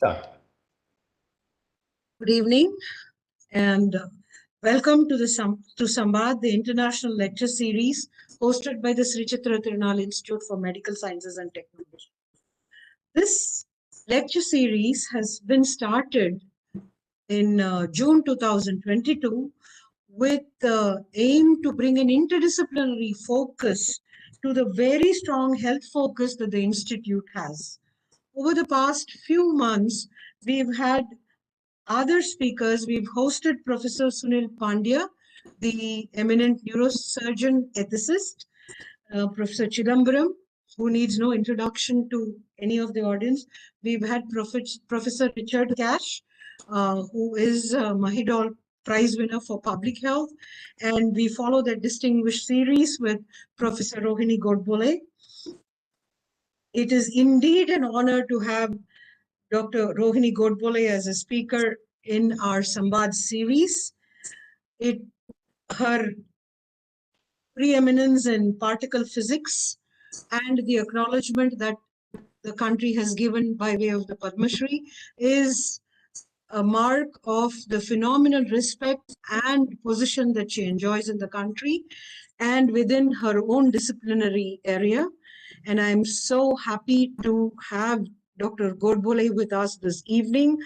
Start. Good evening and welcome to Samvaad, the international lecture series hosted by the Sri Chitra Tirunal Institute for Medical Sciences and Technology. This lecture series has been started in June 2022 with the aim to bring an interdisciplinary focus to the very strong health focus that the Institute has. Over the past few months, we've had other speakers. We've hosted Professor Sunil Pandya, the eminent neurosurgeon ethicist, Professor Chidambaram, who needs no introduction to any of the audience. We've had Professor Richard Cash, who is a Mahidol Prize winner for public health. And we follow that distinguished series with Professor Rohini Godbole. It is indeed an honor to have Dr. Rohini Godbole as a speaker in our Samvaad series. Her preeminence in particle physics and the acknowledgement that the country has given by way of the Padma Shri is a mark of the phenomenal respect and position that she enjoys in the country and within her own disciplinary area. And I'm so happy to have Dr. Godbole with us this evening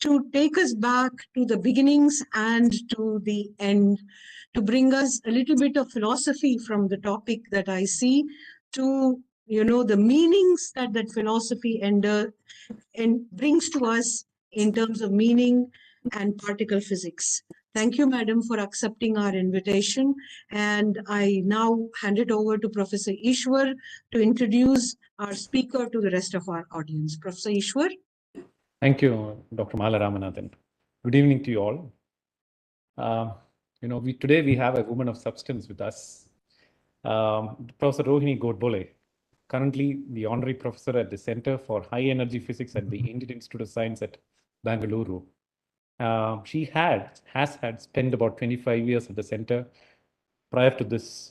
to take us back to the beginnings and to the end, to bring us a little bit of philosophy from the topic that I see to, the meanings that that philosophy and brings to us in terms of meaning and particle physics. Thank you, madam, for accepting our invitation. And I now hand it over to Professor Ishwar to introduce our speaker to the rest of our audience. Professor Ishwar. Thank you, Dr. Malaramanathan. Good evening to you all. Today we have a woman of substance with us, Professor Rohini Godbole, currently the honorary professor at the Center for High Energy Physics at the Indian Institute of Science at Bangalore. She has had spent about 25 years at the center. Prior to this,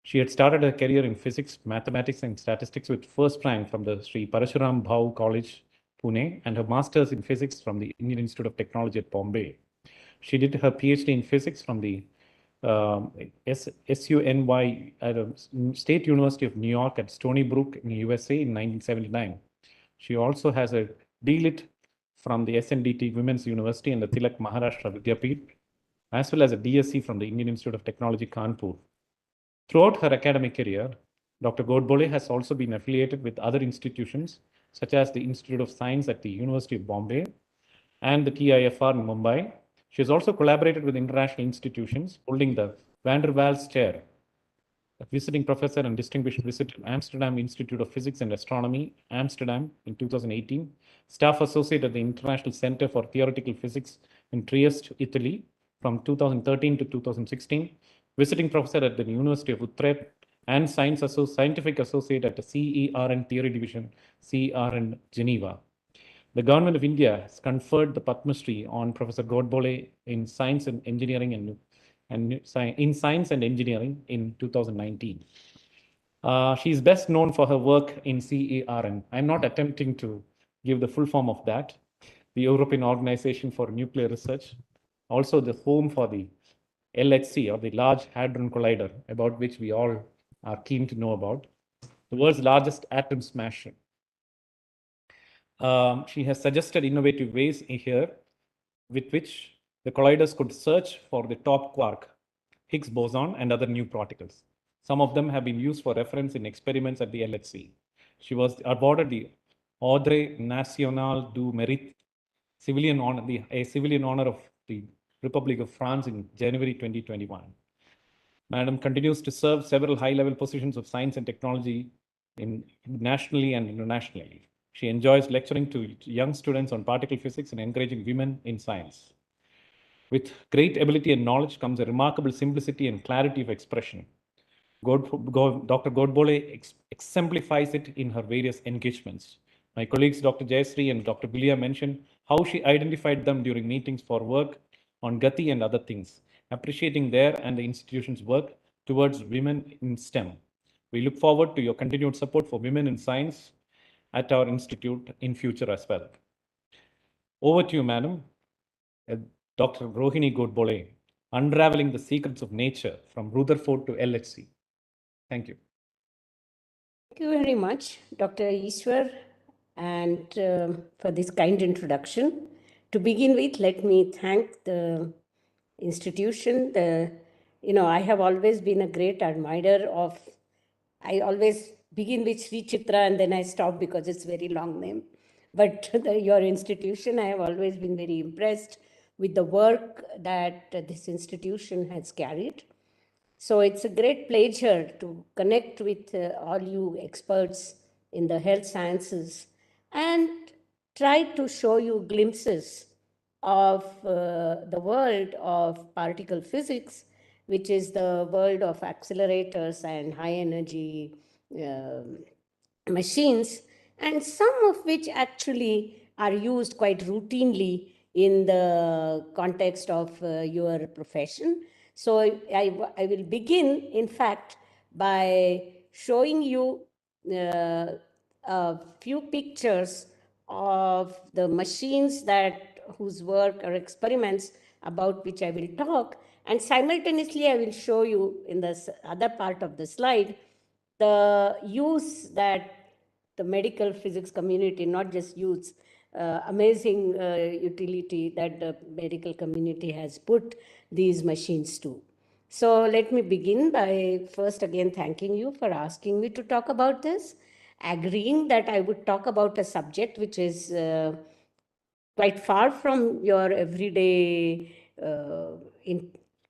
she had started her career in physics, mathematics, and statistics with first rank from the Sri Parashuram Bhau College, Pune, and her master's in physics from the Indian Institute of Technology at Bombay. She did her PhD in physics from the SUNY State University of New York at Stony Brook in the USA in 1979. She also has a D.Lit from the SNDT Women's University and the Tilak Maharashtra Vidyapeeth, as well as a DSc from the Indian Institute of Technology, Kanpur. Throughout her academic career, Dr. Godbole has also been affiliated with other institutions, such as the Institute of Science at the University of Bombay and the TIFR in Mumbai. She has also collaborated with international institutions, holding the Van der Waals Chair, a visiting professor and distinguished visitor at Amsterdam Institute of Physics and Astronomy, Amsterdam in 2018, staff associate at the International Center for Theoretical Physics in Trieste, Italy from 2013 to 2016, visiting professor at the University of Utrecht, and scientific associate at the CERN Theory Division, CERN Geneva. The Government of India has conferred the Padma Shri on Professor Godbole in Science and Engineering in 2019. She is best known for her work in CERN. I'm not attempting to give the full form of that. The European Organization for Nuclear Research, also the home for the LHC, or the Large Hadron Collider, about which we all are keen to know about, the world's largest atom smasher. She has suggested innovative ways here with which the colliders could search for the top quark, Higgs boson, and other new particles. Some of them have been used for reference in experiments at the LHC. She was awarded the Ordre National du Mérite, a civilian honor of the Republic of France in January 2021. Madam continues to serve several high-level positions of science and technology nationally and internationally. She enjoys lecturing to young students on particle physics and encouraging women in science. With great ability and knowledge comes a remarkable simplicity and clarity of expression. Dr. Godbole exemplifies it in her various engagements. My colleagues Dr. Jayasri and Dr. Bilia mentioned how she identified them during meetings for work on Gati and other things, appreciating their and the institution's work towards women in STEM. We look forward to your continued support for women in science at our institute in future as well. Over to you, Madam. Dr. Rohini Godbole, Unraveling the Secrets of Nature from Rutherford to LHC. Thank you. Thank you very much, Dr. Ishwar, and for this kind introduction. To begin with, let me thank the institution. I have always been a great admirer of, I always begin with Sri Chitra and then I stop because it's a very long name. But your institution, I have always been very impressed with the work that this institution has carried. So it's a great pleasure to connect with all you experts in the health sciences and try to show you glimpses of the world of particle physics, which is the world of accelerators and high energy machines, and some of which actually are used quite routinely in the context of your profession. So I will begin, in fact, by showing you a few pictures of the machines whose work or experiments about which I will talk, and simultaneously I will show you in the other part of the slide the use that the medical physics community, not just use, amazing utility that the medical community has put these machines to. So let me begin by first again thanking you for asking me to talk about this, agreeing that I would talk about a subject which is quite far from your everyday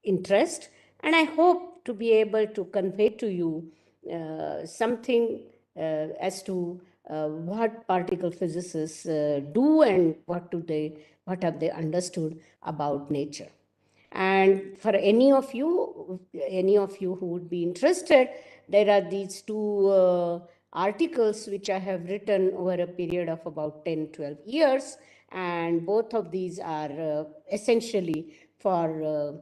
interest, and I hope to be able to convey to you something as to what particle physicists do and what have they understood about nature. And for any of you who would be interested, there are these two articles which I have written over a period of about 10-12 years, and both of these are essentially for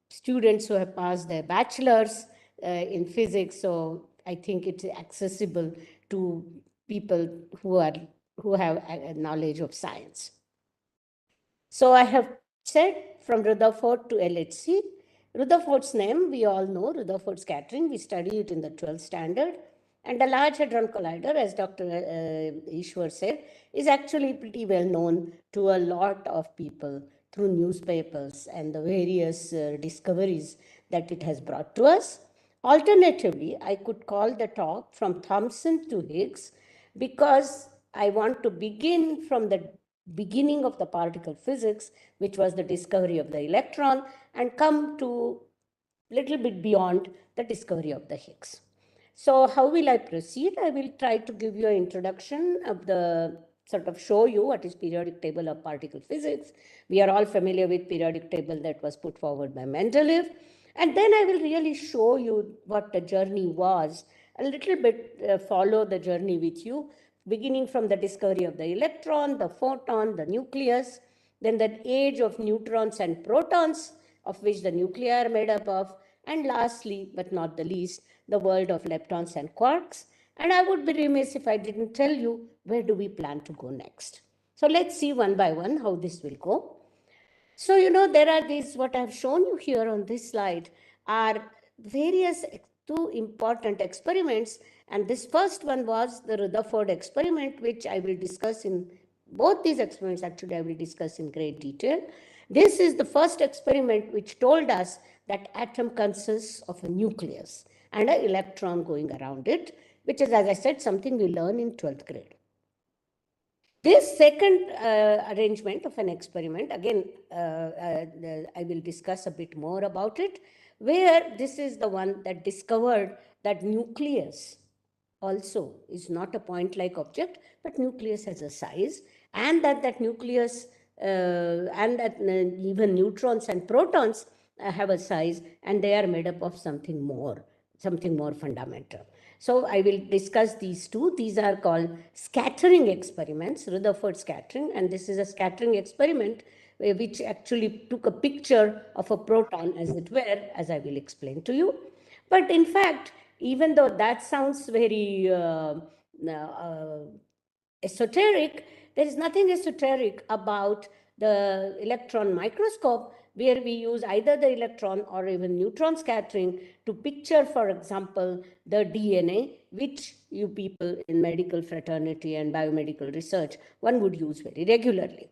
students who have passed their bachelor's in physics. So I think it's accessible to people who have a knowledge of science. So I have said from Rutherford to LHC. Rutherford's name, we all know, Rutherford scattering. We study it in the 12th standard. And the Large Hadron Collider, as Dr. Ishwar said, is actually pretty well known to a lot of people through newspapers and the various discoveries that it has brought to us. Alternatively, I could call the talk From Thomson to Higgs, because I want to begin from the beginning of the particle physics, which was the discovery of the electron, and come to a little bit beyond the discovery of the Higgs. So how will I proceed? I will try to give you an introduction of the sort of show you what is periodic table of particle physics. We are all familiar with periodic table that was put forward by Mendeleev. And then I will really show you what the journey was, a little bit follow the journey with you, beginning from the discovery of the electron, the photon, the nucleus, then the age of neutrons and protons, of which the nuclei are made up of, and lastly, but not the least, the world of leptons and quarks. And I would be remiss if I didn't tell you where do we plan to go next. So let's see one by one how this will go. So, there are these, what I've shown you here on this slide are various two important experiments. And this first one was the Rutherford experiment, which I will discuss in both these experiments. Actually, I will discuss in great detail. This is the first experiment which told us that atom consists of a nucleus and an electron going around it, which is, as I said, something we learn in 12th grade. This second arrangement of an experiment, again, I will discuss a bit more about it, where this is the one that discovered that nucleus also is not a point-like object, but nucleus has a size, and that nucleus and that even neutrons and protons have a size, and they are made up of something more fundamental. So I will discuss these two. These are called scattering experiments, Rutherford scattering, and this is a scattering experiment which actually took a picture of a proton, as it were, as I will explain to you. But in fact, even though that sounds very esoteric. There is nothing esoteric about the electron microscope, where we use either the electron or even neutron scattering to picture, for example, the DNA, which you people in medical fraternity and biomedical research, one would use very regularly.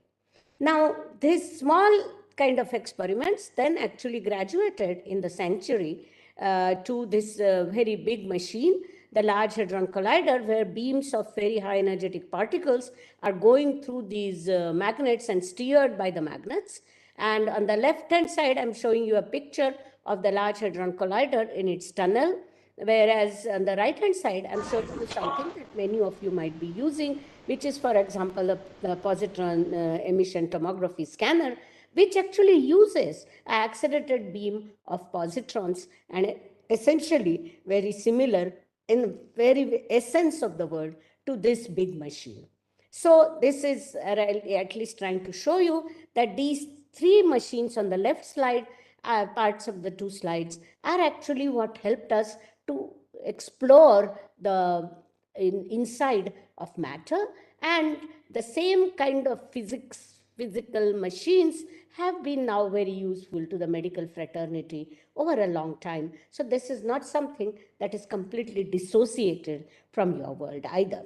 Now, these small kind of experiments then actually graduated in the century to this very big machine, the Large Hadron Collider, where beams of very high energetic particles are going through these magnets and steered by the magnets. And on the left-hand side, I'm showing you a picture of the Large Hadron Collider in its tunnel. Whereas on the right-hand side, I'm showing you something that many of you might be using, which is, for example, the positron emission tomography scanner, which actually uses an accelerated beam of positrons, and essentially very similar in very essence of the word to this big machine. So this is at least trying to show you that these three machines on the left slide, parts of the two slides, are actually what helped us to explore the inside of matter, and the same kind of physical machines have been now very useful to the medical fraternity over a long time. So this is not something that is completely dissociated from your world either.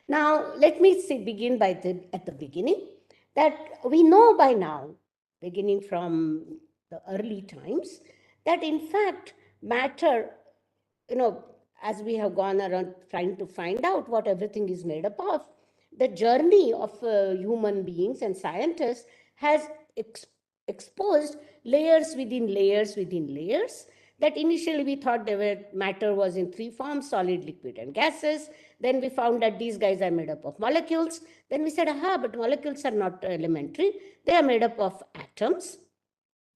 Now, let me begin at the beginning, that we know by now, beginning from the early times, that in fact matter, as we have gone around trying to find out what everything is made up of, the journey of human beings and scientists has exposed layers within layers within layers, that initially we thought matter was in three forms: solid, liquid, and gases. Then we found that these guys are made up of molecules. Then we said, aha, but molecules are not elementary. They are made up of atoms.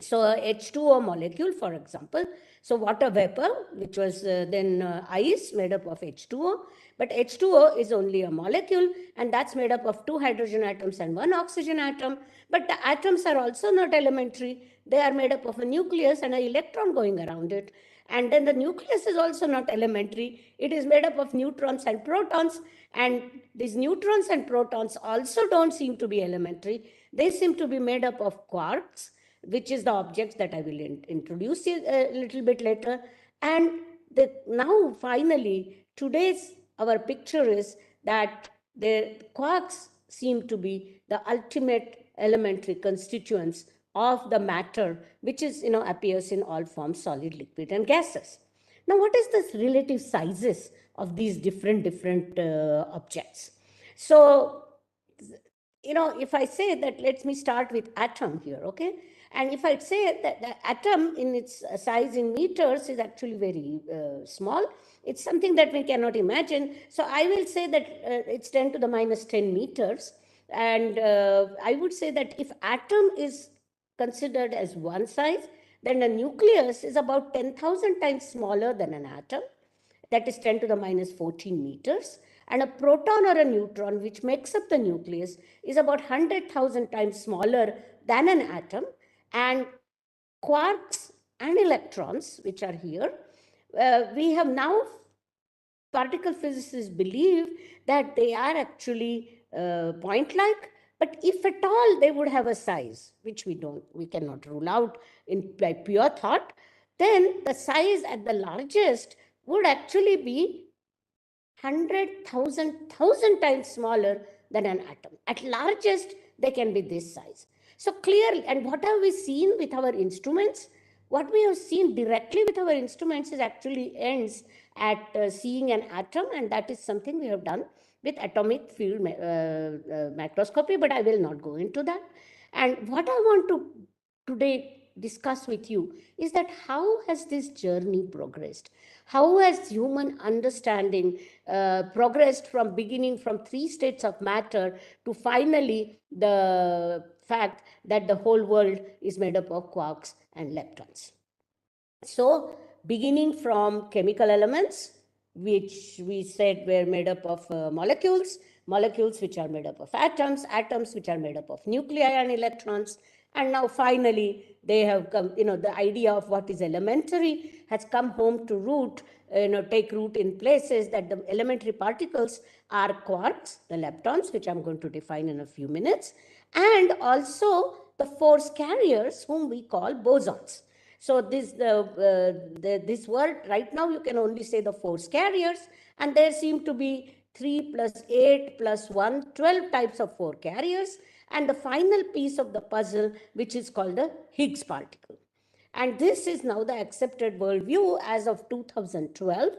So H2O molecule, for example, so water vapor, which was then ice, made up of H2O, but H2O is only a molecule, and that's made up of 2 hydrogen atoms and 1 oxygen atom. But the atoms are also not elementary. They are made up of a nucleus and an electron going around it. And then the nucleus is also not elementary. It is made up of neutrons and protons. And these neutrons and protons also don't seem to be elementary. They seem to be made up of quarks, which is the objects that I will introduce a little bit later. And now finally, our picture is that the quarks seem to be the ultimate elementary constituents of the matter, which is, appears in all forms, solid, liquid, and gases. Now, what is the relative sizes of these different objects? So, if I say that, let me start with atom here, okay? And if I say that the atom in its size in meters is actually very small, it's something that we cannot imagine. So I will say that it's 10 to the minus 10 meters. And I would say that if atom is considered as one size, then a nucleus is about 10,000 times smaller than an atom. That is 10 to the minus 14 meters. And a proton or a neutron, which makes up the nucleus, is about 100,000 times smaller than an atom. And quarks and electrons, which are here, we have now, particle physicists believe that they are actually point-like, but if at all they would have a size, which we cannot rule out by pure thought, then the size at the largest would actually be 100,000 times smaller than an atom. At largest, they can be this size. So clearly, and what have we seen with our instruments? What we have seen directly with our instruments is actually ends at seeing an atom, and that is something we have done with atomic field microscopy, but I will not go into that. And what I want to today discuss with you is that how has this journey progressed? How has human understanding progressed from beginning from 3 states of matter to finally the fact that the whole world is made up of quarks and leptons? So beginning from chemical elements, which we said were made up of molecules which are made up of atoms which are made up of nuclei and electrons, And now finally, they have come, the idea of what is elementary has come home to root, take root in places that the elementary particles are quarks, the leptons, which I'm going to define in a few minutes, and also the force carriers, whom we call bosons. So this word right now you can only say the force carriers, and there seem to be 3 plus 8 plus 1, 12 types of force carriers, and the final piece of the puzzle, which is called the Higgs particle. And this is now the accepted worldview as of 2012.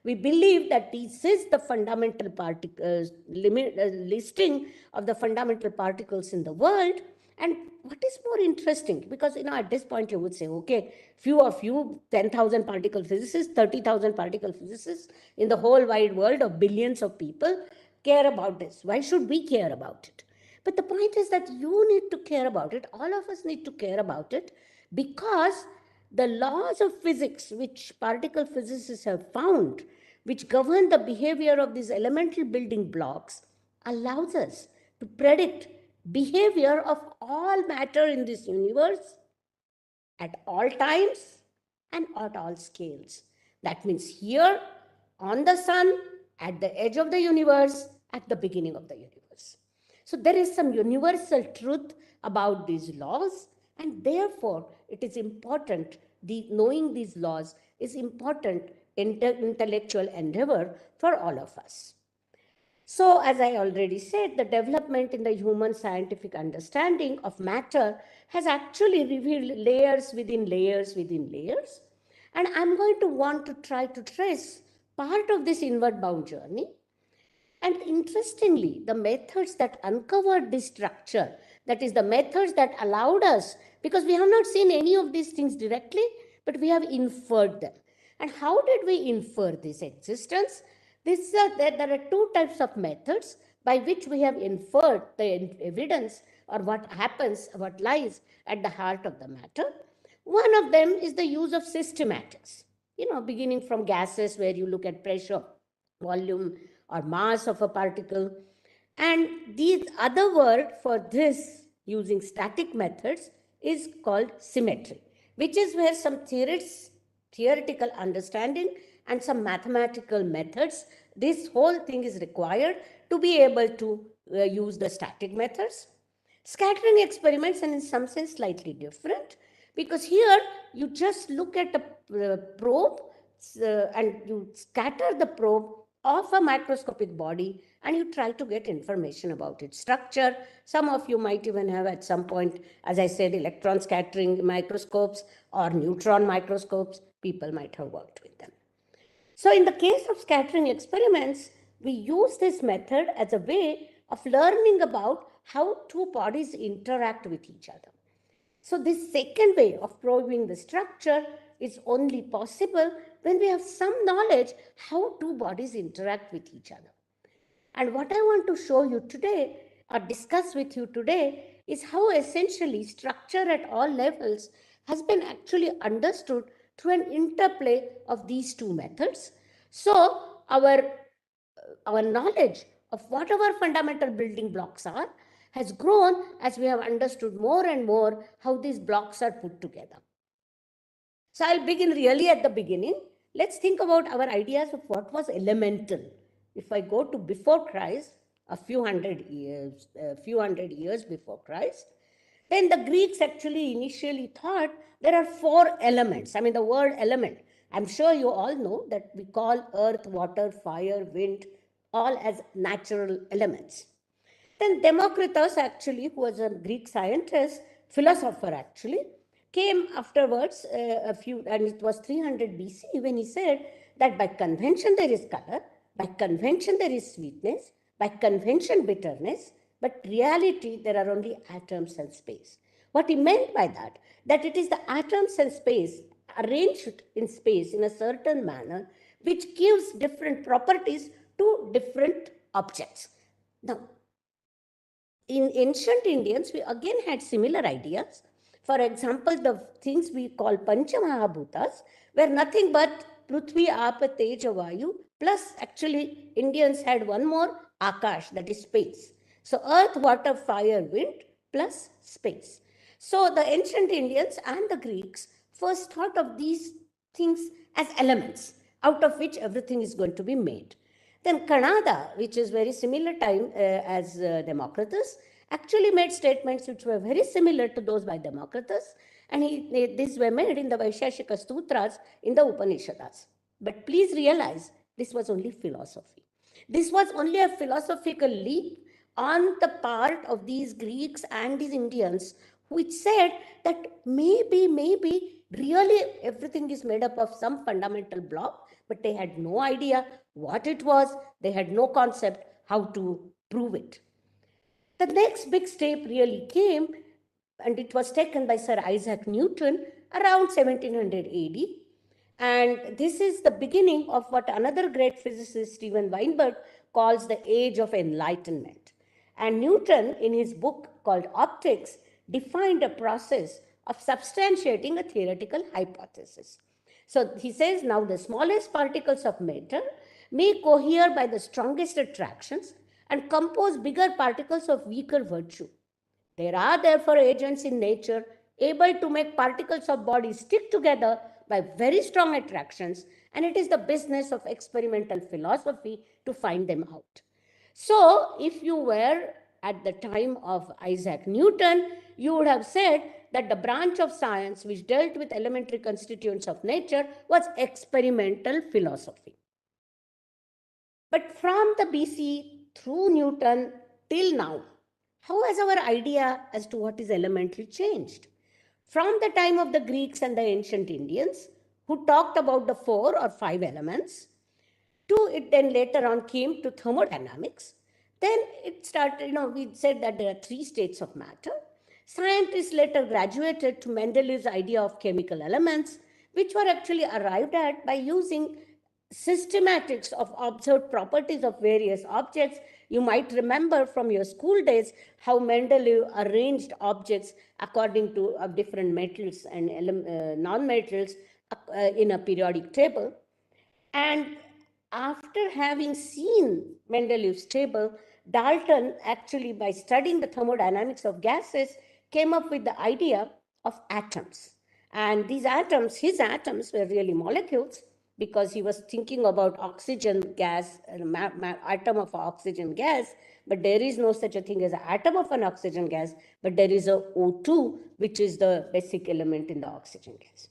We believe that this is the fundamental listing of the fundamental particles in the world. And what is more interesting, because at this point you would say, okay, few of you, 10,000 particle physicists, 30,000 particle physicists in the whole wide world of billions of people care about this. Why should we care about it? But the point is that you need to care about it. All of us need to care about it, because the laws of physics, which particle physicists have found, which govern the behavior of these elemental building blocks, allows us to predict behavior of all matter in this universe at all times and at all scales. That means here, on the sun, at the edge of the universe, at the beginning of the universe. So there is some universal truth about these laws, and therefore it is important, knowing these laws is important intellectual endeavor for all of us. So, as I already said, the development in the human scientific understanding of matter has actually revealed layers within layers within layers. And I'm going to want to try to trace part of this inward bound journey. And interestingly, the methods that uncovered this structure, that is the methods that allowed us, because we have not seen any of these things directly, but we have inferred them. And how did we infer this existence? There are two types of methods by which we have inferred the evidence, or what happens, what lies at the heart of the matter. One of them is the use of systematics, beginning from gases, where you look at pressure, volume, or mass of a particle. And the other word for this, using static methods, is called symmetry, which is where some theoretical understanding and some mathematical methods, this whole thing is required to be able to use the static methods. Scattering experiments, and in some sense slightly different, because here you just look at a probe and you scatter the probe of a microscopic body, and you try to get information about its structure. Some of you might even have at some point, as I said, electron scattering microscopes or neutron microscopes. People might have worked with them. So in the case of scattering experiments, we use this method as a way of learning about how two bodies interact with each other. So this second way of probing the structure is only possible when we have some knowledge how two bodies interact with each other. And what I want to show you today, or discuss with you today, is how essentially structure at all levels has been actually understood through an interplay of these two methods. So our knowledge of what our fundamental building blocks are has grown as we have understood more and more how these blocks are put together. So I'll begin really at the beginning. Let's think about our ideas of what was elemental. If I go to before Christ, a few hundred years before Christ, then the Greeks actually initially thought there are 4 elements. I mean, the word element, I'm sure you all know that we call earth, water, fire, wind, all as natural elements. Then Democritus, actually, who was a Greek scientist, philosopher actually, came afterwards, and it was 300 BC, when he said that by convention there is color, by convention there is sweetness, by convention bitterness, but reality there are only atoms and space. What he meant by that it is the atoms and space arranged in space in a certain manner, which gives different properties to different objects. Now, in ancient Indians, we again had similar ideas. For example, the things we call Panchamahabhutas were nothing but Prithvi, Apa, Teja, Vayu, plus actually Indians had one more, Akash, that is space. So earth, water, fire, wind, plus space. So the ancient Indians and the Greeks first thought of these things as elements out of which everything is going to be made. Then Kanada, which is very similar time as Democritus, actually made statements which were very similar to those by Democritus, and these were made in the Vaisheshika Sutras in the Upanishads. But please realize this was only philosophy. This was only a philosophical leap on the part of these Greeks and these Indians, which said that maybe really everything is made up of some fundamental block, but they had no idea what it was. They had no concept how to prove it. The next big step really came, and it was taken by Sir Isaac Newton around 1700 AD. And this is the beginning of what another great physicist, Steven Weinberg, calls the Age of Enlightenment. And Newton, in his book called Optics, defined a process of substantiating a theoretical hypothesis. So he says, now the smallest particles of matter may cohere by the strongest attractions and compose bigger particles of weaker virtue. There are therefore agents in nature able to make particles of bodies stick together by very strong attractions, and it is the business of experimental philosophy to find them out. So, if you were at the time of Isaac Newton, you would have said that the branch of science which dealt with elementary constituents of nature was experimental philosophy. But from the BC through Newton till now, how has our idea as to what is elementary changed? From the time of the Greeks and the ancient Indians, who talked about the 4 or 5 elements, to it then later on came to thermodynamics. Then it started, we said that there are 3 states of matter. Scientists later graduated to Mendeleev's idea of chemical elements, which were actually arrived at by using systematics of observed properties of various objects. You might remember from your school days how Mendeleev arranged objects according to different metals and non-metals in a periodic table. And after having seen Mendeleev's table, Dalton actually, by studying the thermodynamics of gases, came up with the idea of atoms. And these atoms, his atoms, were really molecules, because he was thinking about oxygen gas, atom of oxygen gas, but there is no such a thing as an atom of an oxygen gas, but there is a O2, which is the basic element in the oxygen gas.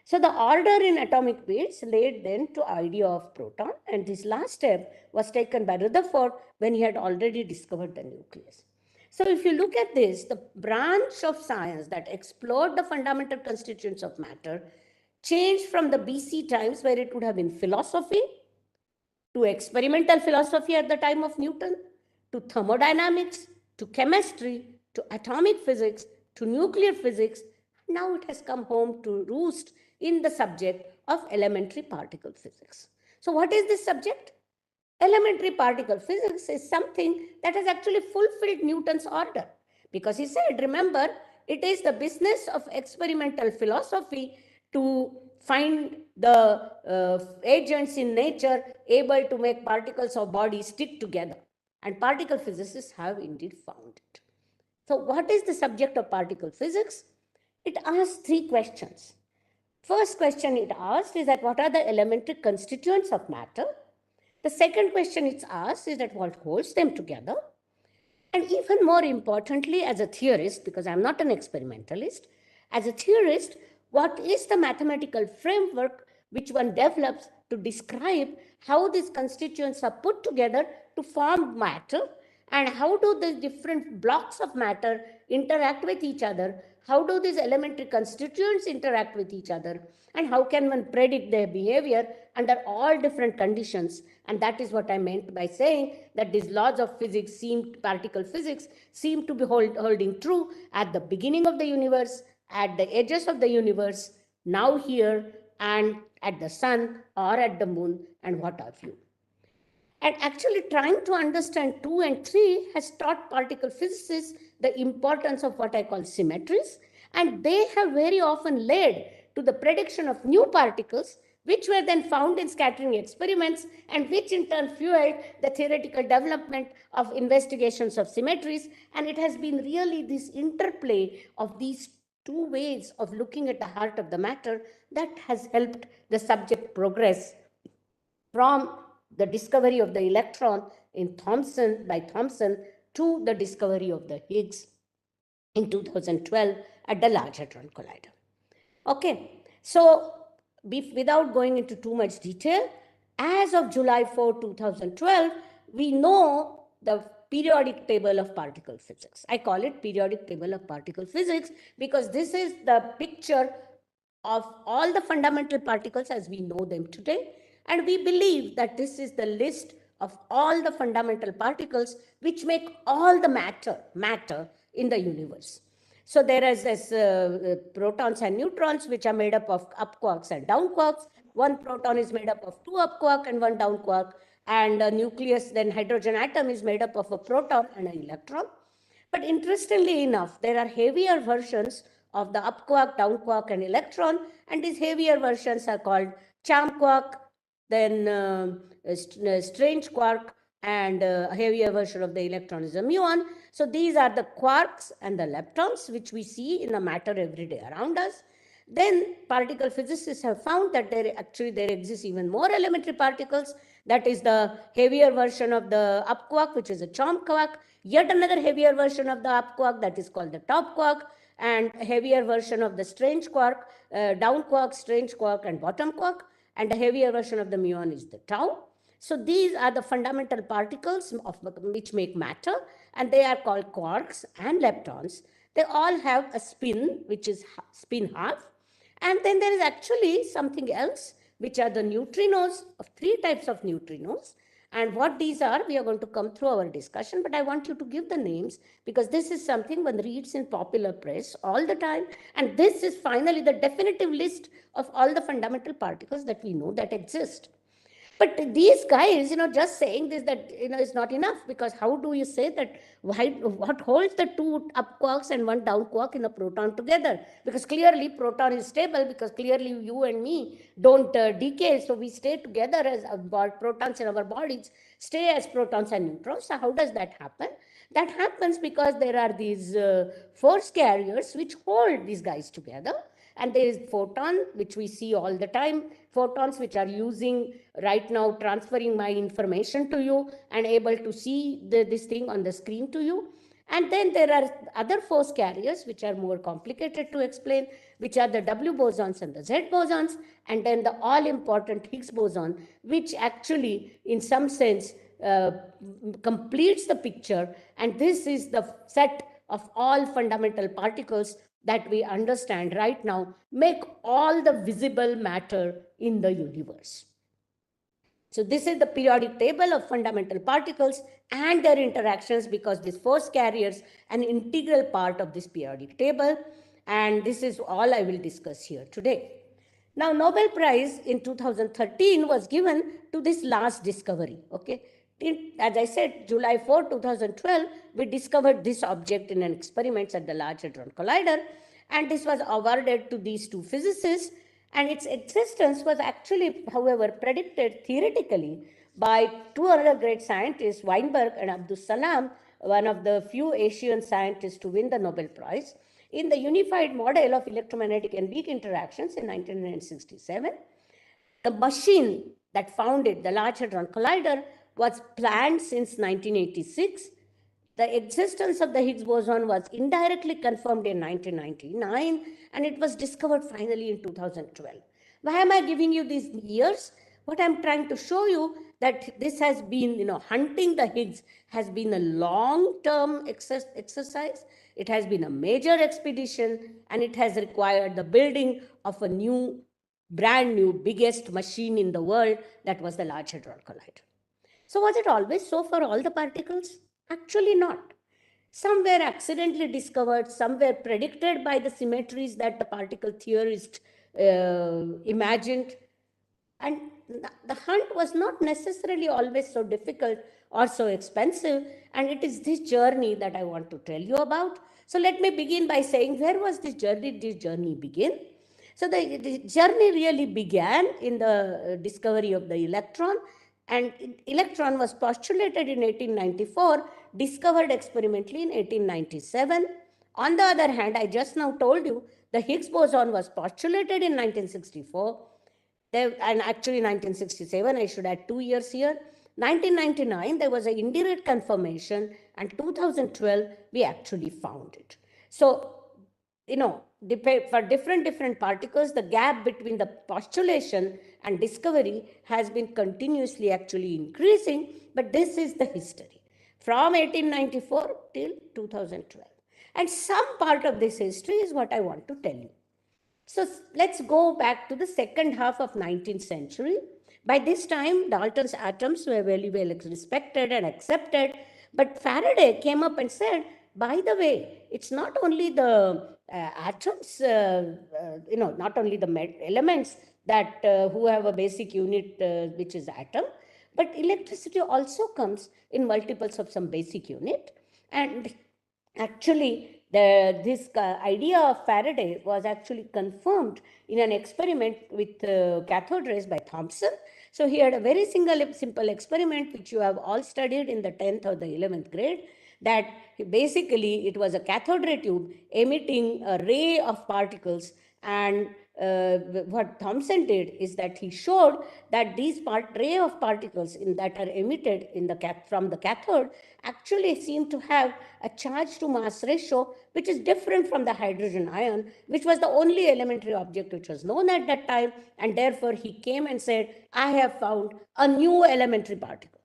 So the order in atomic weights led then to idea of proton, and this last step was taken by Rutherford when he had already discovered the nucleus. So if you look at this, the branch of science that explored the fundamental constituents of matter changed from the BC times, where it would have been philosophy, to experimental philosophy at the time of Newton, to thermodynamics, to chemistry, to atomic physics, to nuclear physics. Now it has come home to roost in the subject of elementary particle physics. So what is this subject? Elementary particle physics is something that has actually fulfilled Newton's order, because he said, remember, it is the business of experimental philosophy to find the agents in nature able to make particles of bodies stick together. And particle physicists have indeed found it. So what is the subject of particle physics? It asks 3 questions. First question it asks is that what are the elementary constituents of matter? The second question it's asked is that what holds them together? And even more importantly, as a theorist, because I'm not an experimentalist, as a theorist, what is the mathematical framework which one develops to describe how these constituents are put together to form matter, and how do the different blocks of matter interact with each other? How do these elementary constituents interact with each other? And how can one predict their behavior under all different conditions? And that is what I meant by saying that these laws of physics, particle physics, seem to be holding true at the beginning of the universe, at the edges of the universe, now here, and at the sun or at the moon, and what have you. And actually trying to understand 2 and 3 has taught particle physicists the importance of what I call symmetries, and they have very often led to the prediction of new particles which were then found in scattering experiments and which in turn fueled the theoretical development of investigations of symmetries. And it has been really this interplay of these two ways of looking at the heart of the matter that has helped the subject progress from the discovery of the electron by Thomson to the discovery of the Higgs in 2012 at the Large Hadron Collider. Okay, so without going into too much detail, as of July 4, 2012, we know the periodic table of particle physics. I call it periodic table of particle physics because this is the picture of all the fundamental particles as we know them today. And we believe that this is the list of all the fundamental particles which make all the matter in the universe. So there is this protons and neutrons, which are made up of up quarks and down quarks. One proton is made up of 2 up quark and 1 down quark. And a nucleus, then hydrogen atom, is made up of a proton and an electron. But interestingly enough, there are heavier versions of the up quark, down quark, and electron. And these heavier versions are called charm quark, then strange quark, and a heavier version of the electron is a muon. So these are the quarks and the leptons, which we see in the matter every day around us. Then particle physicists have found that there exists even more elementary particles. That is the heavier version of the up quark, which is a charm quark. Yet another heavier version of the up quark, that is called the top quark, and a heavier version of the strange quark, down quark, strange quark, and bottom quark. And a heavier version of the muon is the tau. So these are the fundamental particles which make matter, and they are called quarks and leptons. They all have a spin, which is spin half. And then there is actually something else, which are the neutrinos, of 3 types of neutrinos. And what these are, we are going to come through our discussion, but I want you to give the names because this is something one reads in popular press all the time. And this is finally the definitive list of all the fundamental particles that we know that exist. But these guys, just saying this, that, is not enough, because how do you say that, what holds the 2 up quarks and 1 down quark in a proton together? Because clearly proton is stable, because clearly you and me don't decay. So we stay together as protons in our bodies, stay as protons and neutrons. So how does that happen? That happens because there are these force carriers which hold these guys together. And there is photon, which we see all the time, photons which are using right now, transferring my information to you and able to see this thing on the screen to you. And then there are other force carriers which are more complicated to explain, which are the W bosons and the Z bosons, and then the all-important Higgs boson, which actually, in some sense, completes the picture. And this is the set of all fundamental particles that we understand right now make all the visible matter in the universe. So this is the periodic table of fundamental particles and their interactions, because these force carriers are an integral part of this periodic table. And this is all I will discuss here today. Now, Nobel Prize in 2013 was given to this last discovery. Okay. As I said, July 4, 2012, we discovered this object in an experiment at the Large Hadron Collider, and this was awarded to these 2 physicists, and its existence was actually, however, predicted theoretically by 2 other great scientists, Weinberg and Abdus Salam, one of the few Asian scientists to win the Nobel Prize, in the unified model of electromagnetic and weak interactions in 1967. The machine that founded the Large Hadron Collider was planned since 1986. The existence of the Higgs boson was indirectly confirmed in 1999, and it was discovered finally in 2012. Why am I giving you these years? What I'm trying to show you that this has been, hunting the Higgs has been a long-term exercise. It has been a major expedition, and it has required the building of a brand new, biggest machine in the world, that was the Large Hadron Collider. So was it always so for all the particles? Actually not. Some were accidentally discovered, some were predicted by the symmetries that the particle theorists imagined. And the hunt was not necessarily always so difficult or so expensive. And it is this journey that I want to tell you about. So let me begin by saying, where was this journey? Did this journey begin? So the journey really began in the discovery of the electron, and electron was postulated in 1894, discovered experimentally in 1897. On the other hand, I just now told you the Higgs boson was postulated in 1964. And actually 1967, I should add 2 years here. 1999, there was an indirect confirmation, and 2012, we actually found it. So, for different particles, the gap between the postulation and discovery has been continuously actually increasing, but this is the history from 1894 till 2012. And some part of this history is what I want to tell you. So let's go back to the second half of 19th century. By this time, Dalton's atoms were very well respected and accepted, but Faraday came up and said, by the way, it's not only the atoms, not only the elements that who have a basic unit which is atom, but electricity also comes in multiples of some basic unit. And actually, this idea of Faraday was actually confirmed in an experiment with cathode rays by Thomson. So he had a very simple experiment which you have all studied in the 10th or the 11th grade, that basically it was a cathode ray tube emitting a ray of particles, and what Thomson did is that he showed that these ray of particles that are emitted from the cathode actually seem to have a charge to mass ratio which is different from the hydrogen ion, which was the only elementary object which was known at that time, and therefore he came and said, I have found a new elementary particle.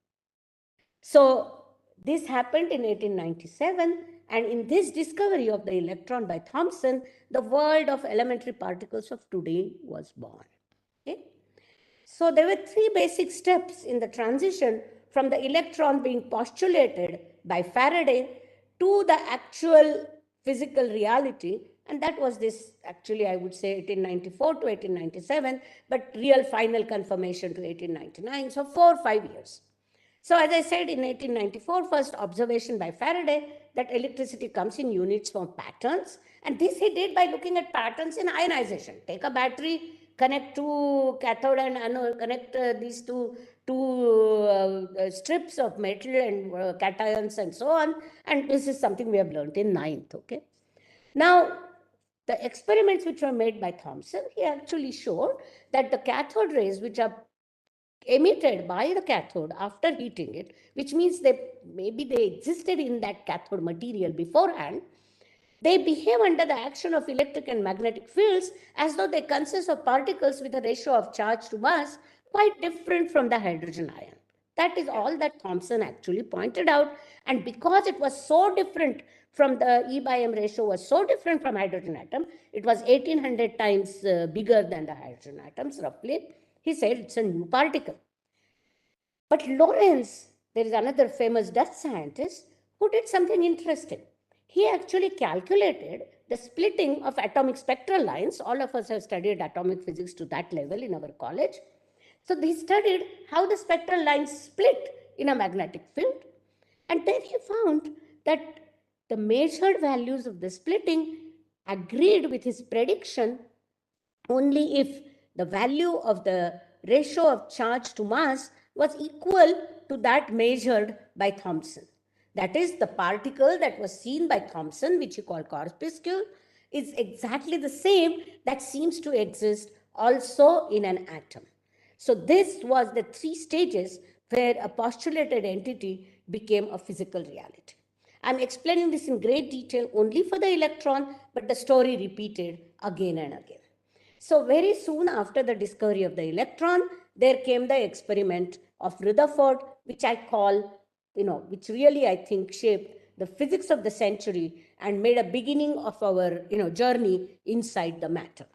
So this happened in 1897, and in this discovery of the electron by Thomson, the world of elementary particles of today was born. Okay? So there were three basic steps in the transition from the electron being postulated by Faraday to the actual physical reality, and that was this, actually I would say 1894 to 1897, but real final confirmation to 1899, so 4 or 5 years. So as I said, in 1894, first observation by Faraday that electricity comes in units from patterns, and this he did by looking at patterns in ionization. Take a battery, connect two cathode and anode, connect these two strips of metal and cations and so on, and this is something we have learned in 9th, okay? Now, the experiments which were made by Thomson, he actually showed that the cathode rays which are emitted by the cathode after heating it, which means maybe they existed in that cathode material beforehand, they behave under the action of electric and magnetic fields as though they consist of particles with a ratio of charge to mass quite different from the hydrogen ion. That is all that Thomson actually pointed out. And because it was so different from the E by M ratio was so different from hydrogen atom, it was 1800 times bigger than the hydrogen atoms roughly. He said it's a new particle. But Lorentz, there is another famous Dutch scientist who did something interesting. He actually calculated the splitting of atomic spectral lines. All of us have studied atomic physics to that level in our college. So he studied how the spectral lines split in a magnetic field. And then he found that the measured values of the splitting agreed with his prediction only if the value of the ratio of charge to mass was equal to that measured by Thomson. That is, the particle that was seen by Thomson, which he called corpuscle, is exactly the same that seems to exist also in an atom. So this was the 3 stages where a postulated entity became a physical reality. I'm explaining this in great detail only for the electron, but the story repeated again and again. So very soon after the discovery of the electron, there came the experiment of Rutherford, which I call, which really I think shaped the physics of the century and made a beginning of our, journey inside the matter.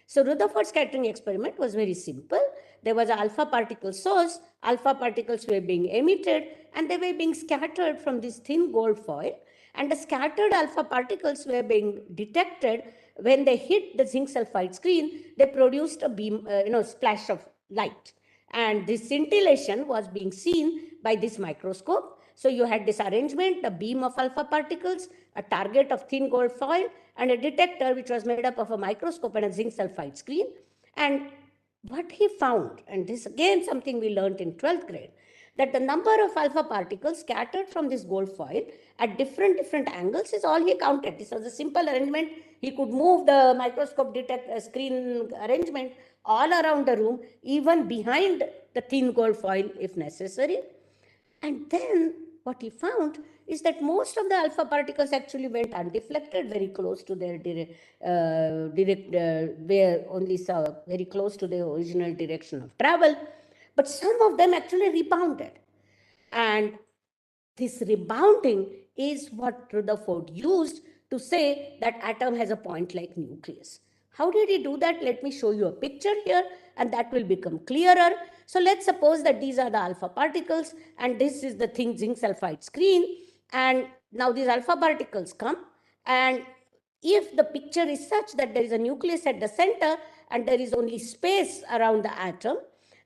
So Rutherford scattering experiment was very simple. There was an alpha particle source. Alpha particles were being emitted and they were being scattered from this thin gold foil. And the scattered alpha particles were being detected. When they hit the zinc sulfide screen, they produced a beam, splash of light. And this scintillation was being seen by this microscope. So you had this arrangement, a beam of alpha particles, a target of thin gold foil, and a detector which was made up of a microscope and a zinc sulfide screen. And what he found, and this again something we learned in 12th grade, that the number of alpha particles scattered from this gold foil at different angles is all he counted. This was a simple arrangement. He could move the microscope screen arrangement all around the room, even behind the thin gold foil if necessary. And then what he found is that most of the alpha particles actually went undeflected, very close to their where only saw very close to the original direction of travel. But some of them actually rebounded. And this rebounding is what Rutherford used to say that atom has a point-like nucleus. How did he do that? Let me show you a picture here, and that will become clearer. So let's suppose that these are the alpha particles, and this is the thin zinc sulfide screen. And now these alpha particles come, and if the picture is such that there is a nucleus at the center and there is only space around the atom,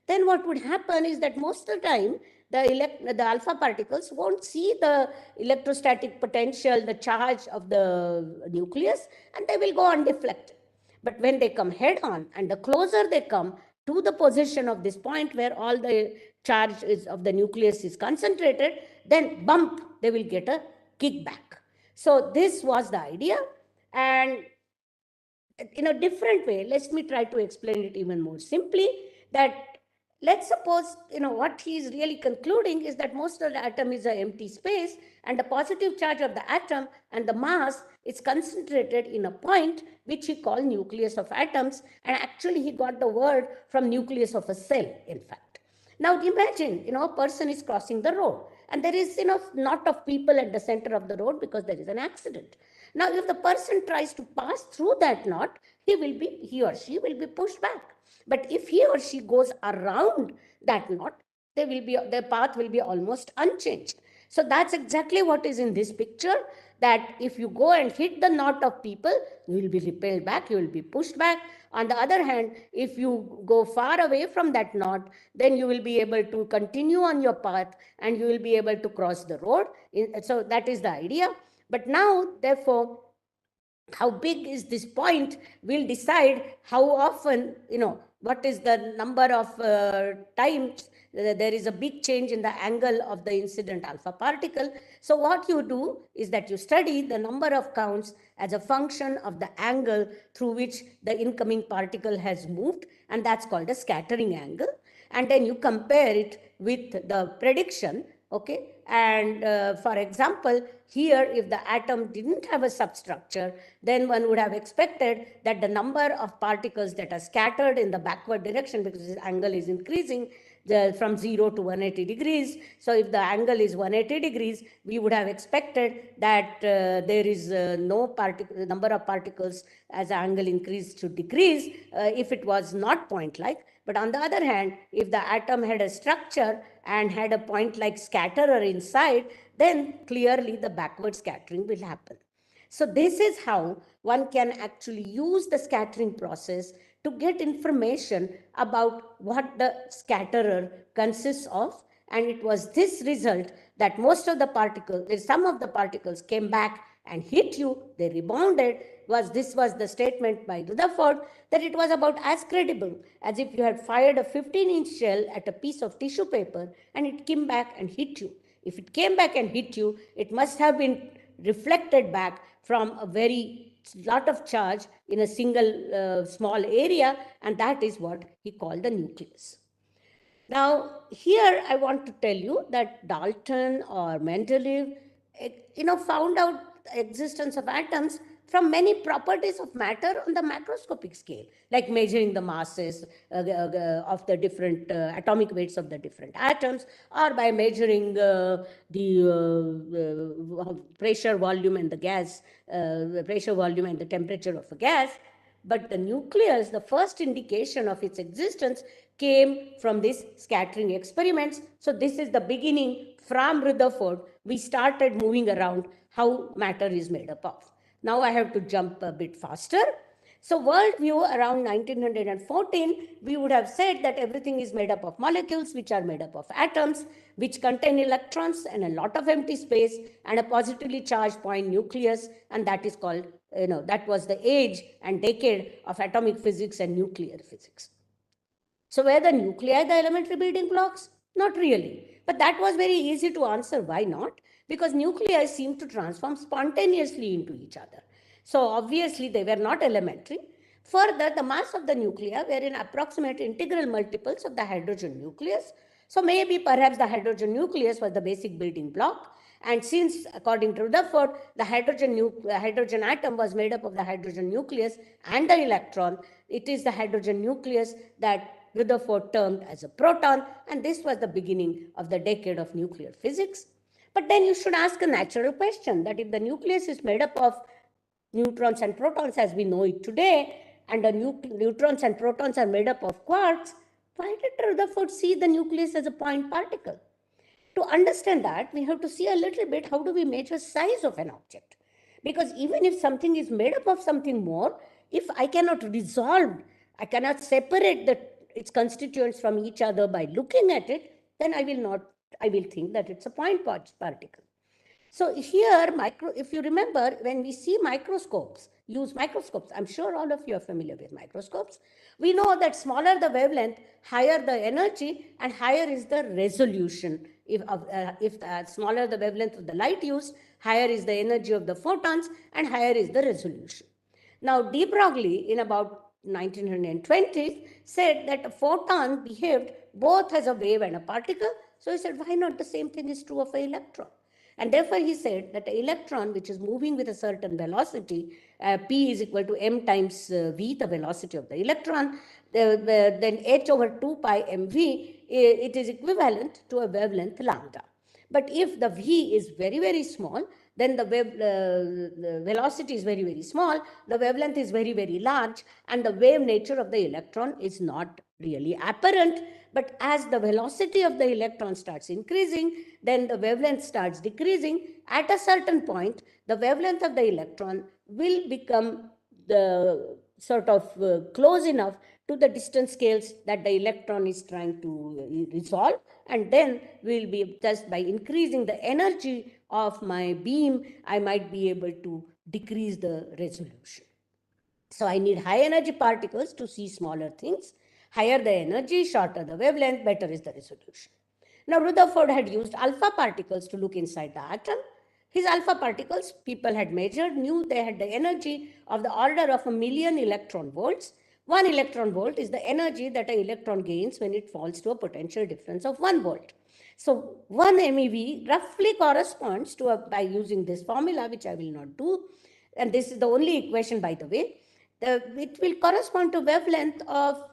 then what would happen is that most of the time, the alpha particles won't see the electrostatic potential, the charge of the nucleus, and they will go undeflected. But when they come head on, and the closer they come to the position of this point where all the charge of the nucleus is concentrated, then bump, they will get a kickback. So this was the idea. And in a different way, let me try to explain it even more simply, that let's suppose, what he is really concluding is that most of the atom is an empty space, and the positive charge of the atom and the mass is concentrated in a point which he called nucleus of atoms. And actually he got the word from nucleus of a cell, in fact. Now imagine, a person is crossing the road, and there is, knot of people at the center of the road because there is an accident. Now, if the person tries to pass through that knot, he or she will be pushed back. But if he or she goes around that knot, their path will be almost unchanged. So that's exactly what is in this picture, that if you go and hit the knot of people, you will be repelled back, you will be pushed back. On the other hand, if you go far away from that knot, then you will be able to continue on your path and you will be able to cross the road. So that is the idea. But now, therefore, how big is this point will decide how often, what is the number of times there is a big change in the angle of the incident alpha particle. So what you do is that you study the number of counts as a function of the angle through which the incoming particle has moved, and that's called a scattering angle. And then you compare it with the prediction. Okay, and for example, here if the atom didn't have a substructure, then one would have expected that the number of particles that are scattered in the backward direction, because this angle is increasing from 0 to 180 degrees. So if the angle is 180 degrees, we would have expected that there is no number of particles as the angle increase should decrease if it was not point-like. But on the other hand, if the atom had a structure and had a point-like scatterer inside, then clearly the backward scattering will happen. So this is how one can actually use the scattering process to get information about what the scatterer consists of. And it was this result that most of the particles, some of the particles came back and hit you, they rebounded. This was the statement by Rutherford, that it was about as credible as if you had fired a 15-inch shell at a piece of tissue paper and it came back and hit you. If it came back and hit you, it must have been reflected back from a very lot of charge in a single small area, and that is what he called the nucleus. Now, here I want to tell you that Dalton or Mendeleev, found out the existence of atoms from many properties of matter on the macroscopic scale, like measuring the masses of the different atomic weights of the different atoms, or by measuring the pressure, volume, and the gas, pressure, volume, and the temperature of a gas. But the nucleus, the first indication of its existence, came from these scattering experiments. So this is the beginning. From Rutherford, we started moving around how matter is made up of. Now I have to jump a bit faster. So worldview around 1914, we would have said that everything is made up of molecules, which are made up of atoms, which contain electrons and a lot of empty space and a positively charged point nucleus. And that is called, that was the age and decade of atomic physics and nuclear physics. So were the nuclei the elementary building blocks? Not really. But that was very easy to answer. Why not? Because nuclei seem to transform spontaneously into each other. So obviously they were not elementary. Further, the mass of the nuclei were in approximate integral multiples of the hydrogen nucleus. So maybe perhaps the hydrogen nucleus was the basic building block. And since, according to Rutherford, the hydrogen atom was made up of the hydrogen nucleus and the electron, it is the hydrogen nucleus that Rutherford termed as a proton, and this was the beginning of the decade of nuclear physics. But then you should ask a natural question, that if the nucleus is made up of neutrons and protons as we know it today, and the neutrons and protons are made up of quarks, why did Rutherford see the nucleus as a point particle? To understand that, we have to see a little bit how do we measure size of an object. Because even if something is made up of something more, if I cannot resolve, I cannot separate its constituents from each other by looking at it, then I will think that it's a point particle. So here, if you remember, when we see microscopes, use microscopes, I'm sure all of you are familiar with microscopes, we know that smaller the wavelength, higher the energy, and higher is the resolution. If smaller the wavelength of the light used, higher is the energy of the photons, and higher is the resolution. Now, de Broglie, in about 1920s, said that a photon behaved both as a wave and a particle. So he said, why not the same thing is true of an electron? And therefore, he said that the electron, which is moving with a certain velocity, P is equal to m times v, the velocity of the electron, then h over 2 pi mv, it is equivalent to a wavelength lambda. But if the v is very, very small, then the velocity is very, very small, the wavelength is very, very large, and the wave nature of the electron is not really apparent. But as the velocity of the electron starts increasing, then the wavelength starts decreasing. At a certain point, the wavelength of the electron will become the sort of close enough to the distance scales that the electron is trying to resolve, and then we'll be just by increasing the energy of my beam, I might be able to decrease the resolution. So I need high energy particles to see smaller things. Higher the energy, shorter the wavelength, better is the resolution. Now Rutherford had used alpha particles to look inside the atom. His alpha particles, people had measured, knew they had the energy of the order of 1,000,000 electron volts. 1 electron volt is the energy that an electron gains when it falls to a potential difference of 1 volt. So 1 MeV roughly corresponds to, by using this formula, which I will not do, and this is the only equation, by the way, it will correspond to wavelength of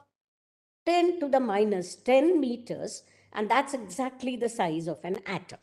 10 to the minus 10 meters, and that's exactly the size of an atom.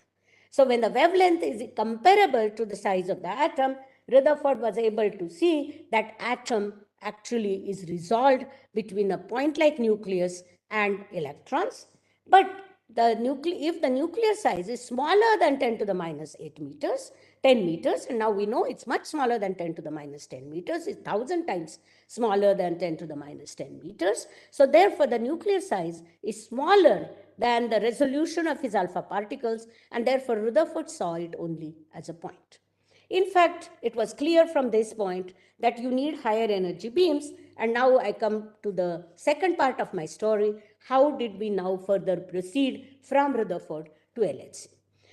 So when the wavelength is comparable to the size of the atom, Rutherford was able to see that atom actually is resolved between a point-like nucleus and electrons. But if the nuclear size is smaller than 10 to the minus 8 meters, 10 meters, and now we know it's much smaller than 10 to the minus 10 meters, it's 1,000 times smaller than 10 to the minus 10 meters. So therefore, the nuclear size is smaller than the resolution of his alpha particles, and therefore Rutherford saw it only as a point. In fact, it was clear from this point that you need higher energy beams, and now I come to the second part of my story. How did we now further proceed from Rutherford to LHC?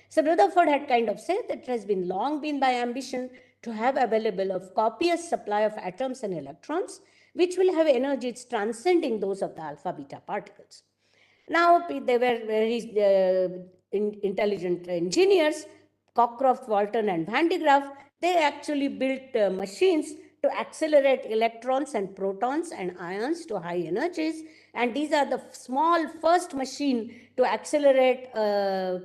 So Rutherford had kind of said that it has been long been my ambition to have available a copious supply of atoms and electrons, which will have energies transcending those of the alpha beta particles. Now, they were very intelligent engineers, Cockcroft, Walton, and Van de Graaff. They actually built machines to accelerate electrons and protons and ions to high energies. And these are the small first machine to accelerate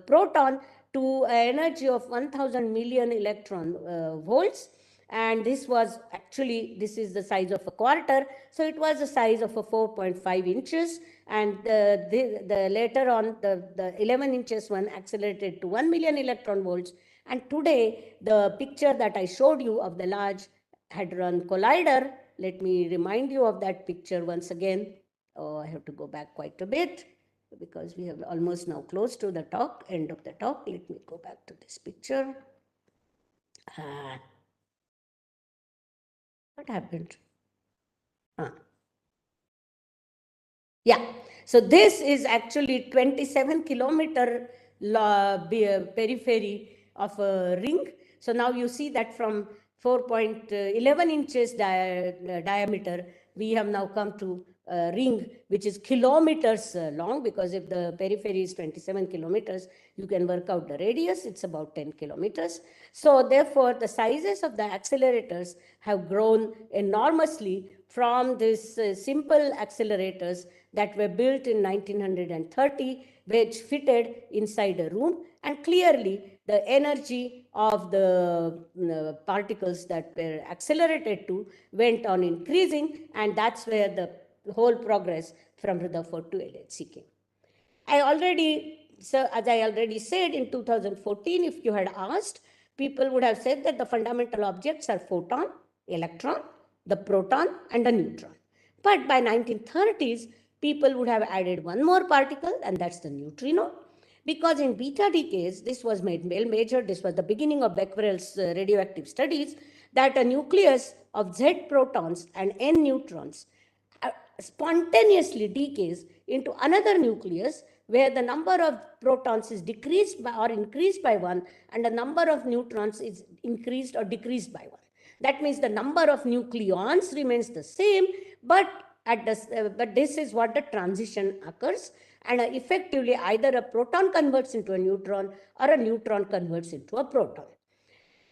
proton to an energy of 1,000 million electron volts. And this was actually, this is the size of a quarter. So it was the size of a 4.5 inches. And later on, the 11 inches one accelerated to 1 million electron volts. And today, the picture that I showed you of the Large Hadron Collider Let me remind you of that picture once again. Oh, I have to go back quite a bit because we have almost now close to the talk, end of the talk. Let me go back to this picture. What happened? Yeah, so this is actually 27-kilometer periphery of a ring. So now you see that from 4.11 inches diameter, we have now come to a ring which is kilometers long, because if the periphery is 27 kilometers, you can work out the radius, it's about 10 kilometers. So therefore, the sizes of the accelerators have grown enormously from these simple accelerators that were built in 1930, which fitted inside a room, and clearly the energy of the particles that were accelerated to went on increasing, and that's where the whole progress from Rutherford to LHC came. As I already said, in 2014, if you had asked, people would have said that the fundamental objects are photon, electron, the proton, and the neutron. But by 1930s, people would have added one more particle, and that's the neutrino. Because in beta decays, this was made well measured, this was the beginning of Becquerel's radioactive studies, that a nucleus of Z protons and N neutrons spontaneously decays into another nucleus where the number of protons is decreased by or increased by 1, and the number of neutrons is increased or decreased by 1. That means the number of nucleons remains the same, but this is what the transition occurs, and effectively either a proton converts into a neutron or a neutron converts into a proton.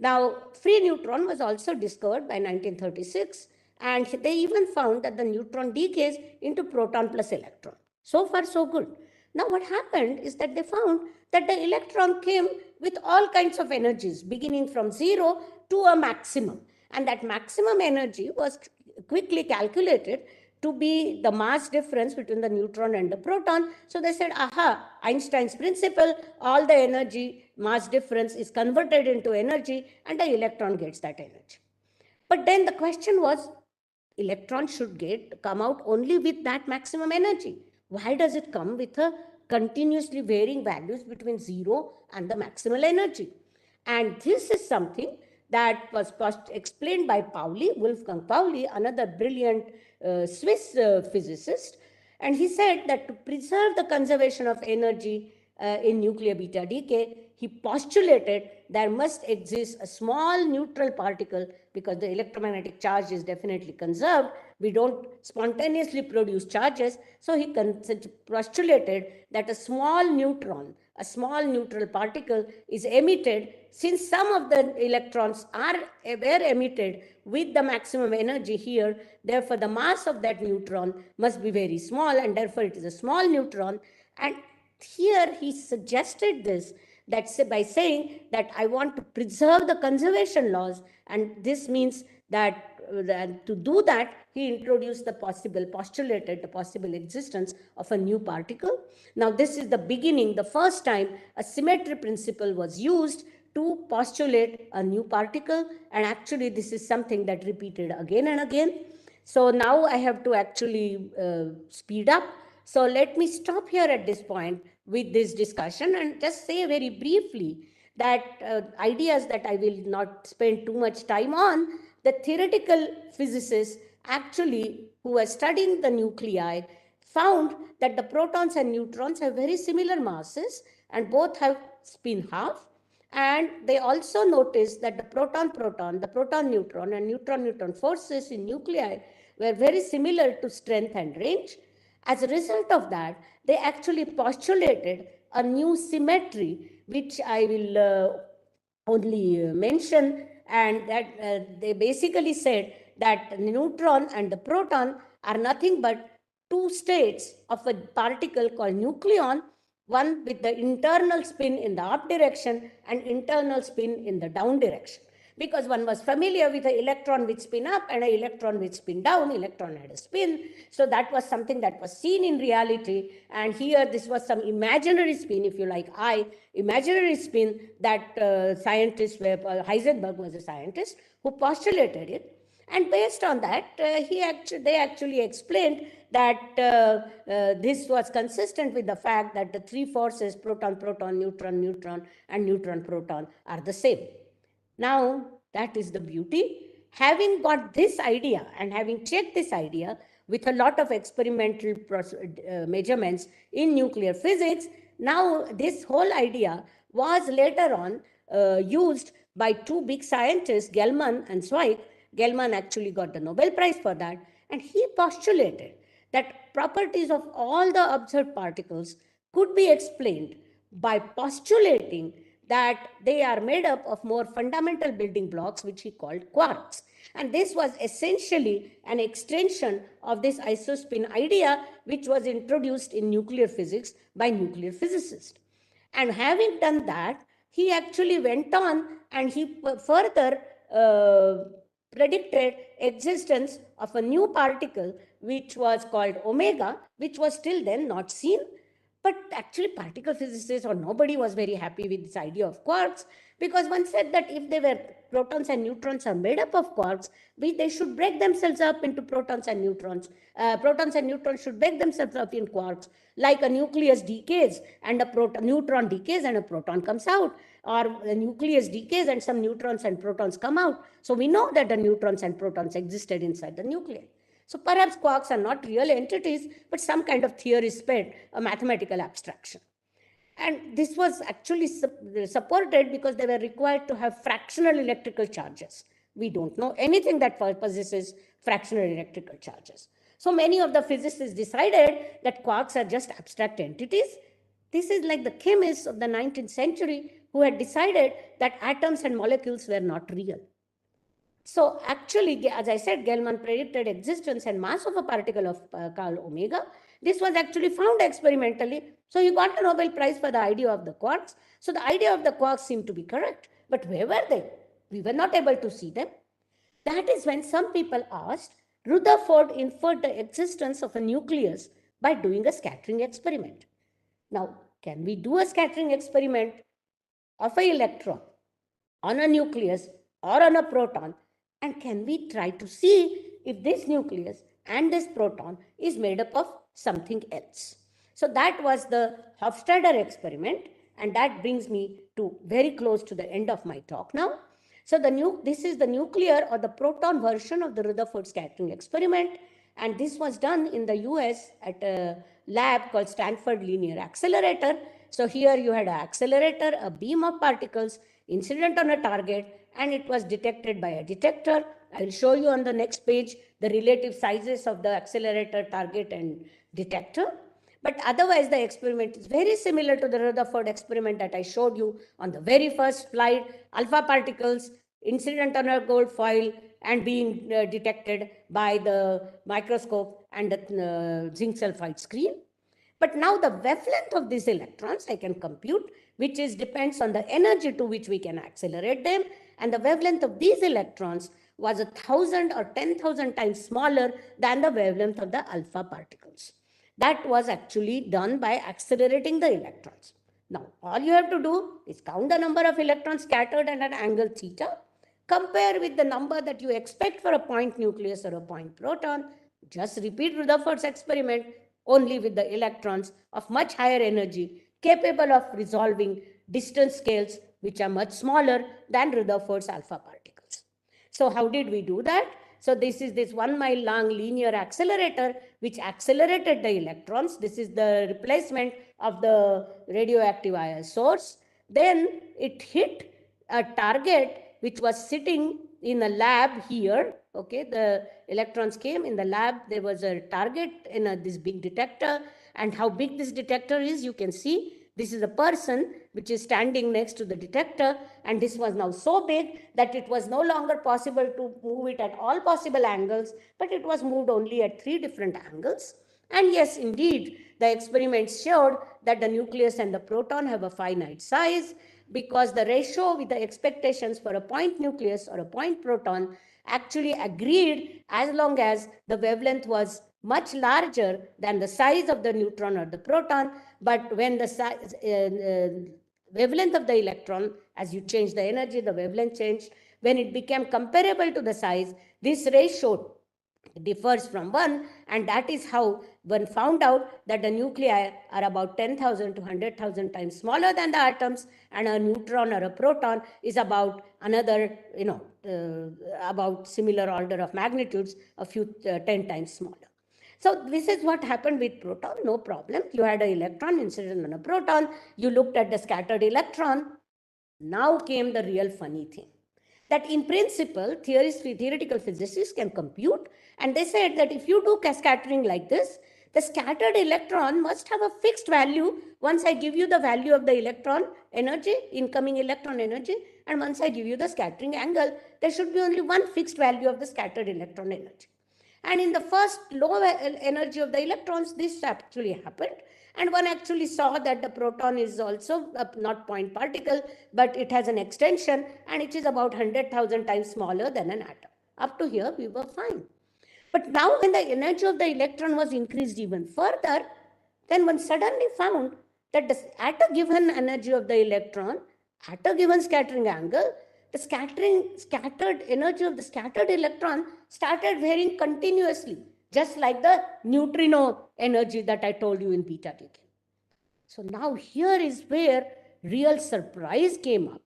Now, free neutron was also discovered by 1936, and they even found that the neutron decays into proton plus electron. So far, so good. Now, what happened is that they found that the electron came with all kinds of energies, beginning from 0 to a maximum. And that maximum energy was quickly calculated to be the mass difference between the neutron and the proton. So they said, aha, Einstein's principle, all the energy mass difference is converted into energy, and the electron gets that energy. But then the question was, electron should come out only with that maximum energy. Why does it come with a continuously varying values between 0 and the maximal energy? And this is something that was first explained by Pauli, Wolfgang Pauli, another brilliant Swiss physicist. And he said that to preserve the conservation of energy in nuclear beta decay, he postulated there must exist a small neutral particle, because the electromagnetic charge is definitely conserved. We don't spontaneously produce charges. So he postulated that a small neutron, a small neutral particle is emitted, since some of the electrons were emitted with the maximum energy here. Therefore, the mass of that neutron must be very small, and therefore it is a small neutron. And here he suggested this, that by saying that I want to preserve the conservation laws, and this means that to do that, he introduced postulated the possible existence of a new particle. Now, this is the beginning, the first time a symmetry principle was used to postulate a new particle, and actually this is something that repeated again and again. So now I have to actually speed up. So let me stop here at this point with this discussion and just say very briefly that ideas that I will not spend too much time on. The theoretical physicists actually who were studying the nuclei found that the protons and neutrons have very similar masses and both have spin half. And they also noticed that the proton-proton, the proton-neutron and neutron-neutron forces in nuclei were very similar to strength and range. As a result of that, they actually postulated a new symmetry, which I will only mention, and that they basically said that the neutron and the proton are nothing but two states of a particle called nucleon, one with the internal spin in the up direction and internal spin in the down direction. Because one was familiar with an electron with spin up and an electron with spin down, electron had a spin. So that was something that was seen in reality. And here this was some imaginary spin, if you like, imaginary spin that scientists were, Heisenberg was a scientist who postulated it. And based on that, they actually explained that this was consistent with the fact that the three forces, proton, proton, neutron, neutron, and neutron, proton, are the same. Now, that is the beauty. Having got this idea and having checked this idea with a lot of experimental measurements in nuclear physics, now this whole idea was later on used by two big scientists, Gell-Mann and Zweig. Gell-Mann actually got the Nobel Prize for that, and he postulated that properties of all the observed particles could be explained by postulating that they are made up of more fundamental building blocks, which he called quarks. And this was essentially an extension of this isospin idea, which was introduced in nuclear physics by nuclear physicists. And having done that, he actually went on and he further predicted existence of a new particle, which was called omega, which was till then not seen. But actually, particle physicists or nobody was very happy with this idea of quarks, because one said that if they were protons and neutrons are made up of quarks, they should break themselves up into protons and neutrons. Protons and neutrons should break themselves up in quarks, like a nucleus decays and a neutron decays and a proton comes out, or the nucleus decays and some neutrons and protons come out. So we know that the neutrons and protons existed inside the nucleus. So perhaps quarks are not real entities, but some kind of theory spread, a mathematical abstraction. And this was actually supported because they were required to have fractional electrical charges. We don't know anything that possesses fractional electrical charges. So many of the physicists decided that quarks are just abstract entities. This is like the chemists of the 19th century who had decided that atoms and molecules were not real. So actually, as I said, Gell-Mann predicted existence and mass of a particle of called omega. This was actually found experimentally. So he got a Nobel Prize for the idea of the quarks. So the idea of the quarks seemed to be correct. But where were they? We were not able to see them. That is when some people asked, Rutherford inferred the existence of a nucleus by doing a scattering experiment. Now, can we do a scattering experiment of an electron on a nucleus or on a proton? And can we try to see if this nucleus and this proton is made up of something else? So that was the Hofstraader experiment. And that brings me to very close to the end of my talk now. So this is the nuclear or the proton version of the Rutherford scattering experiment. And this was done in the US at a lab called Stanford Linear Accelerator. So here you had an accelerator, a beam of particles incident on a target, and it was detected by a detector. I will show you on the next page the relative sizes of the accelerator, target, and detector. But otherwise, the experiment is very similar to the Rutherford experiment that I showed you on the very first slide. Alpha particles incident on a gold foil and being detected by the microscope and the zinc sulfide screen. But now the wavelength of these electrons I can compute, which depends on the energy to which we can accelerate them. And the wavelength of these electrons was 1,000 or 10,000 times smaller than the wavelength of the alpha particles. That was actually done by accelerating the electrons. Now, all you have to do is count the number of electrons scattered at an angle theta, compare with the number that you expect for a point nucleus or a point proton, just repeat Rutherford's experiment, only with the electrons of much higher energy, capable of resolving distance scales which are much smaller than Rutherford's alpha particles. So how did we do that? So this is this 1 mile long linear accelerator which accelerated the electrons. This is the replacement of the radioactive ion source. Then it hit a target which was sitting in a lab here. Okay, the electrons came in the lab. There was a target in this big detector. And how big this detector is, you can see. This is a person which is standing next to the detector, and this was now so big that it was no longer possible to move it at all possible angles, but it was moved only at 3 different angles. And yes, indeed, the experiments showed that the nucleus and the proton have a finite size, because the ratio with the expectations for a point nucleus or a point proton actually agreed as long as the wavelength was much larger than the size of the neutron or the proton. But when the size, wavelength of the electron, as you change the energy, the wavelength changed. when it became comparable to the size, this ratio differs from 1, and that is how one found out that the nuclei are about 10,000 to 100,000 times smaller than the atoms, and a neutron or a proton is about another, about similar order of magnitudes, a few 10 times smaller. So this is what happened with proton, no problem. You had an electron incident on a proton, you looked at the scattered electron. Now came the real funny thing, that in principle, theoretical physicists can compute, and they said that if you do scattering like this, the scattered electron must have a fixed value once I give you the value of the electron energy, incoming electron energy, and once I give you the scattering angle, there should be only one fixed value of the scattered electron energy. And in the first low energy of the electrons, this actually happened. And one actually saw that the proton is also not point particle, but it has an extension, and it is about 100,000 times smaller than an atom. Up to here, we were fine. But now when the energy of the electron was increased even further, then one suddenly found that at a given energy of the electron, at a given scattering angle, the scattered energy of the scattered electron started varying continuously, just like the neutrino energy that I told you in beta decay. So now here is where real surprise came up.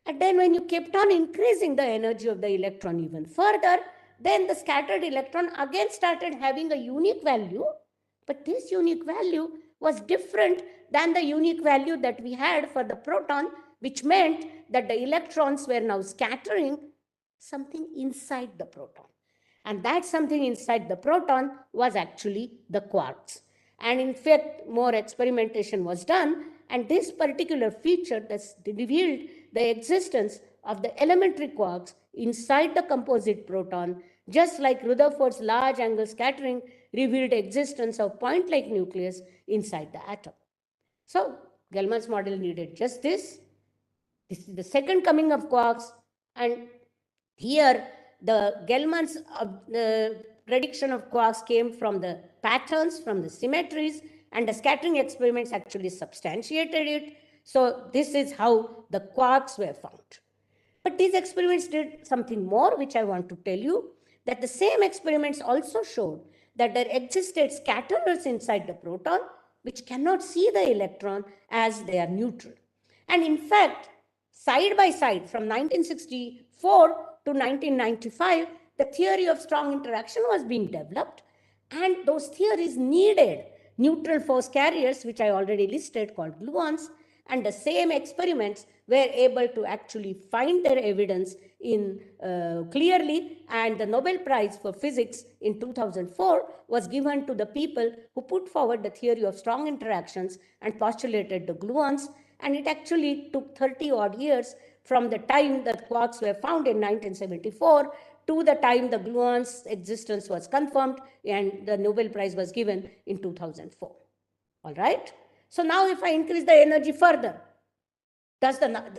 And then when you kept on increasing the energy of the electron even further, then the scattered electron again started having a unique value, but this unique value was different than the unique value that we had for the proton, which meant that the electrons were now scattering something inside the proton. And that something inside the proton was actually the quarks. And in fact, more experimentation was done, and this particular feature revealed the existence of the elementary quarks inside the composite proton, just like Rutherford's large angle scattering revealed existence of point-like nucleus inside the atom. So Gell-Mann's model needed just this. This is the second coming of quarks, and here the Gell-Mann's prediction of quarks came from the patterns, from the symmetries, and the scattering experiments actually substantiated it. So this is how the quarks were found. But these experiments did something more, which I want to tell you, that the same experiments also showed that there existed scatterers inside the proton, which cannot see the electron as they are neutral. And in fact, side by side from 1964 to 1995, the theory of strong interaction was being developed, and those theories needed neutral force carriers, which I already listed, called gluons, and the same experiments were able to actually find their evidence in clearly, and the Nobel Prize for Physics in 2004 was given to the people who put forward the theory of strong interactions and postulated the gluons, and it actually took 30 odd years from the time that quarks were found in 1974 to the time the gluons' existence was confirmed and the Nobel Prize was given in 2004. All right? So now if I increase the energy further,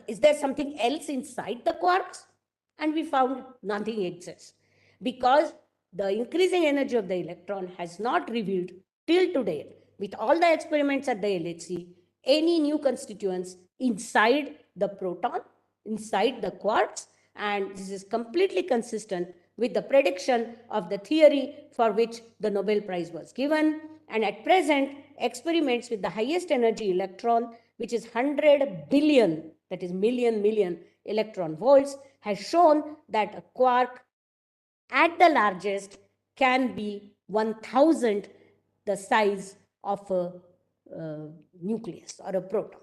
is there something else inside the quarks? And we found nothing exists, because the increasing energy of the electron has not revealed till today, with all the experiments at the LHC, any new constituents inside the proton, inside the quarks, and this is completely consistent with the prediction of the theory for which the Nobel Prize was given. And at present, experiments with the highest energy electron, which is 100 billion, that is million electron volts, has shown that a quark at the largest can be 1,000 the size of a nucleus or a proton.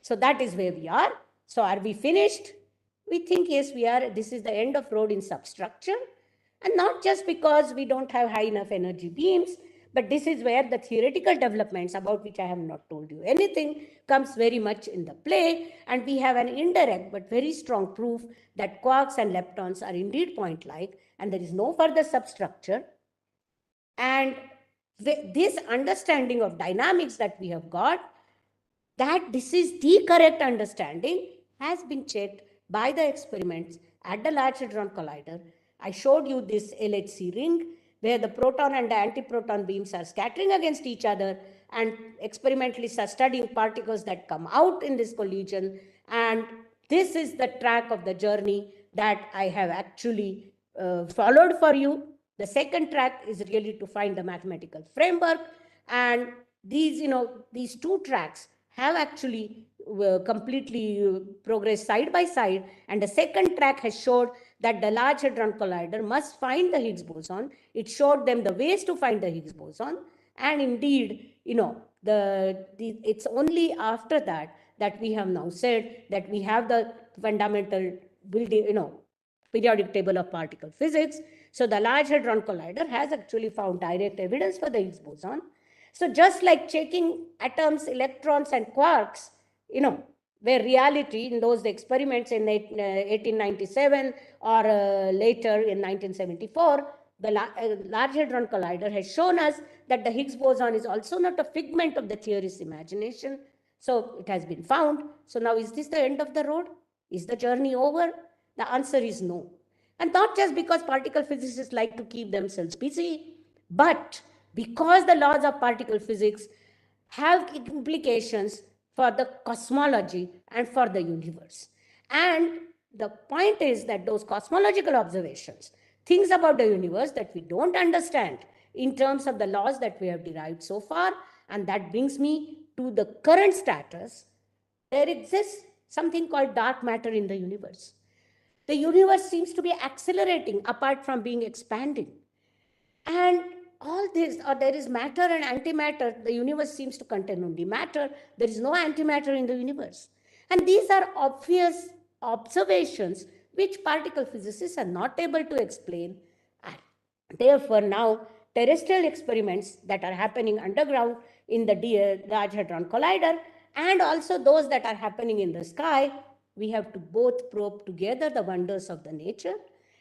So that is where we are. So are we finished? We think yes, we are. This is the end of road in substructure. And not just because we don't have high enough energy beams, but this is where the theoretical developments, about which I have not told you anything, comes very much in the play. And we have an indirect but very strong proof that quarks and leptons are indeed point-like, and there is no further substructure. And this understanding of dynamics that we have got, that this is the correct understanding, has been checked by the experiments at the Large Hadron Collider. I showed you this LHC ring where the proton and the antiproton beams are scattering against each other, and experimentalists are studying particles that come out in this collision. And this is the track of the journey that I have actually followed for you. The second track is really to find the mathematical framework, and these two tracks have actually completely progressed side by side, and the second track has showed that the Large Hadron Collider must find the Higgs boson. It showed them the ways to find the Higgs boson, and indeed, it's only after that we have now said that we have the fundamental building, periodic table of particle physics. So the Large Hadron Collider has actually found direct evidence for the Higgs boson. So just like checking atoms, electrons, and quarks, where reality in those experiments in 1897 or later in 1974, the Large Hadron Collider has shown us that the Higgs boson is also not a figment of the theorist's imagination. So it has been found. So now, is this the end of the road? Is the journey over? The answer is no. And not just because particle physicists like to keep themselves busy, but because the laws of particle physics have implications for the cosmology and for the universe. And the point is that those cosmological observations, things about the universe that we don't understand in terms of the laws that we have derived so far, and that brings me to the current status. There exists something called dark matter in the universe. The universe seems to be accelerating apart from being expanding. And all this, or there is matter and antimatter. The universe seems to contain only matter. There is no antimatter in the universe. And these are obvious observations which particle physicists are not able to explain. And therefore, now terrestrial experiments that are happening underground in the Large Hadron Collider, and also those that are happening in the sky, we have to both probe together the wonders of the nature.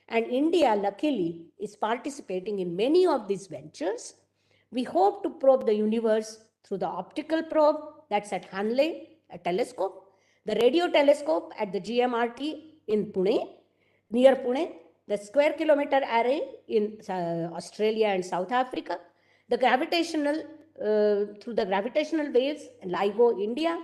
And India, luckily, is participating in many of these ventures. We hope to probe the universe through the optical probe that's at Hanle, a telescope, the radio telescope at the GMRT in Pune, near Pune, the square kilometer array in Australia and South Africa, the gravitational, through the gravitational waves in LIGO, India,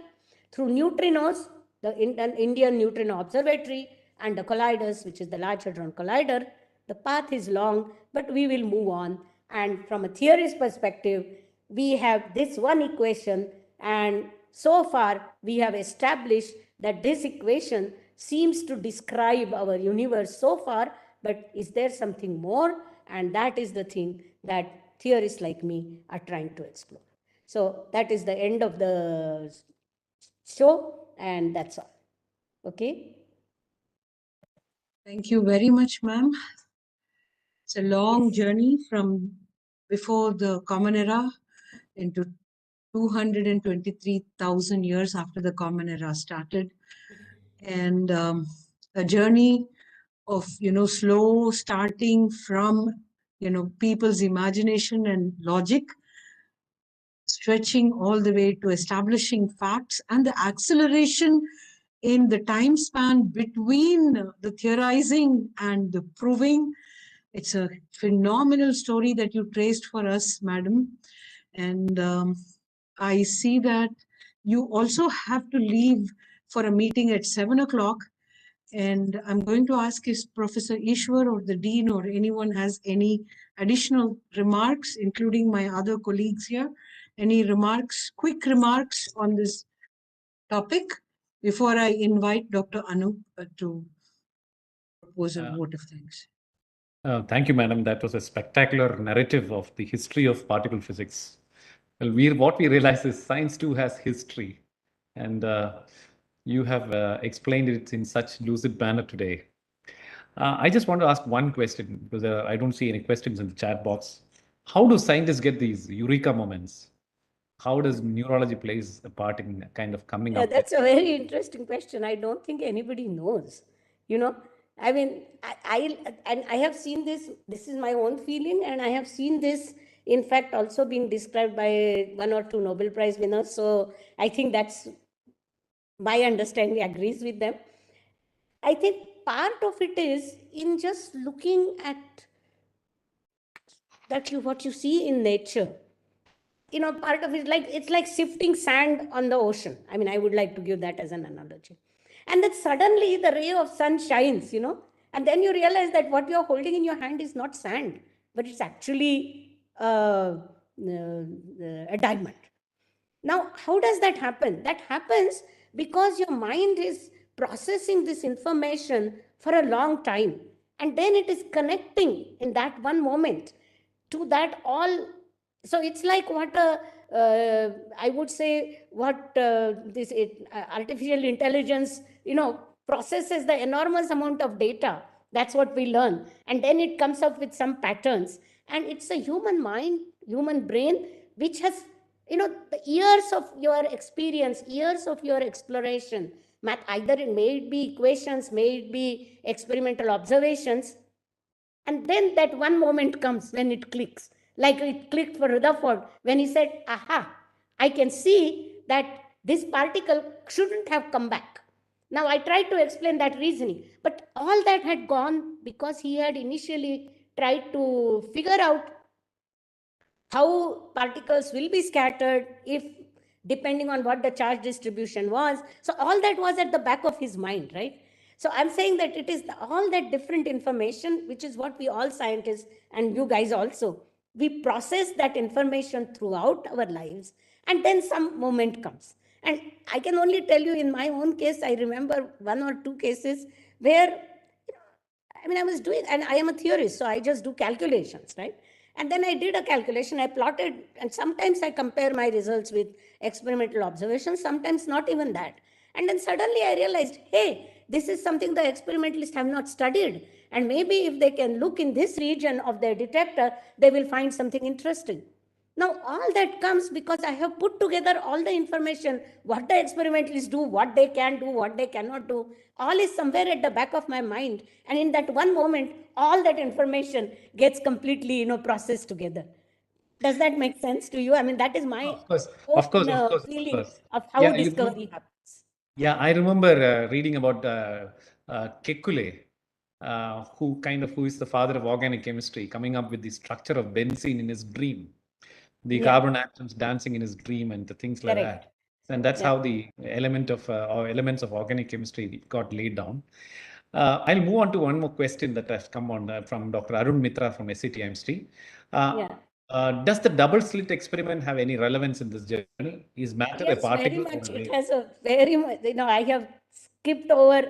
through neutrinos, the Indian Neutrino Observatory, and the colliders, which is the Large Hadron Collider. The path is long, but we will move on. And from a theorist perspective, we have this one equation, and so far we have established that this equation seems to describe our universe so far, but is there something more? And that is the thing that theorists like me are trying to explore. So that is the end of the show, and that's all. Okay. Thank you very much, ma'am. It's a long journey from before the Common Era into 223,000 years after the Common Era started. And a journey of, slow starting from, people's imagination and logic, stretching all the way to establishing facts, and the acceleration in the time span between the theorizing and the proving. It's a phenomenal story that you traced for us, madam. And I see that you also have to leave for a meeting at 7 o'clock. And I'm going to ask if Professor Ishwar or the Dean or anyone has any additional remarks, including my other colleagues here. Any remarks, quick remarks on this topic before I invite Dr. Anup to propose a vote of thanks. Thank you, madam. That was a spectacular narrative of the history of particle physics. Well, what we realize is science too has history, and you have explained it in such lucid manner today. I just want to ask one question, because I don't see any questions in the chat box. How do scientists get these eureka moments? How does neurology plays a part in kind of coming up? That's a very interesting question. I don't think anybody knows. I mean, I have seen this. This is my own feeling, and I have seen this, in fact, also being described by 1 or 2 Nobel Prize winners. So I think that's my understanding agrees with them. I think part of it is in just looking at what you see in nature. Part of it, it's like sifting sand on the ocean. I mean, I would like to give that as an analogy. And then suddenly the ray of sun shines, And then you realize that what you're holding in your hand is not sand, but it's actually a diamond. Now, how does that happen? That happens because your mind is processing this information for a long time. And then it is connecting in that one moment to that all. So it's like what I would say what this artificial intelligence, processes the enormous amount of data. That's what we learn. And then it comes up with some patterns. And it's a human mind, human brain, which has, the years of your experience, years of your exploration, math, either it may be equations, may it be experimental observations. And then that one moment comes when it clicks, like it clicked for Rutherford when he said, aha, I can see that this particle shouldn't have come back. Now, I tried to explain that reasoning, but all that had gone because he had initially tried to figure out how particles will be scattered if depending on what the charge distribution was. So all that was at the back of his mind, right? So I'm saying that it is all that different information, which is what we all scientists and you guys also, we process that information throughout our lives, and then some moment comes. And I can only tell you in my own case, I remember one or two cases where, I was doing, and I am a theorist, so I just do calculations, right? And then I did a calculation, I plotted, and sometimes I compare my results with experimental observations, sometimes not even that. And then suddenly I realized, hey, this is something the experimentalists have not studied. And maybe if they can look in this region of their detector, they will find something interesting. Now, all that comes because I have put together all the information, what the experimentalists do, what they can do, what they cannot do, all is somewhere at the back of my mind. And in that one moment, all that information gets completely, processed together. Does that make sense to you? That is my feeling of how Yeah, discovery happens. Yeah, I remember reading about Kekulé, who is the father of organic chemistry, coming up with the structure of benzene in his dream, the carbon atoms dancing in his dream, and the things like Correct. that. And that's how the or elements of organic chemistry got laid down. I'll move on to one more question that has come on from Dr. Arun Mitra from SCTIMST. Does the double slit experiment have any relevance in this journey? Is matter a Yes, very particle much. or a wave? It has a very much, I have skipped over,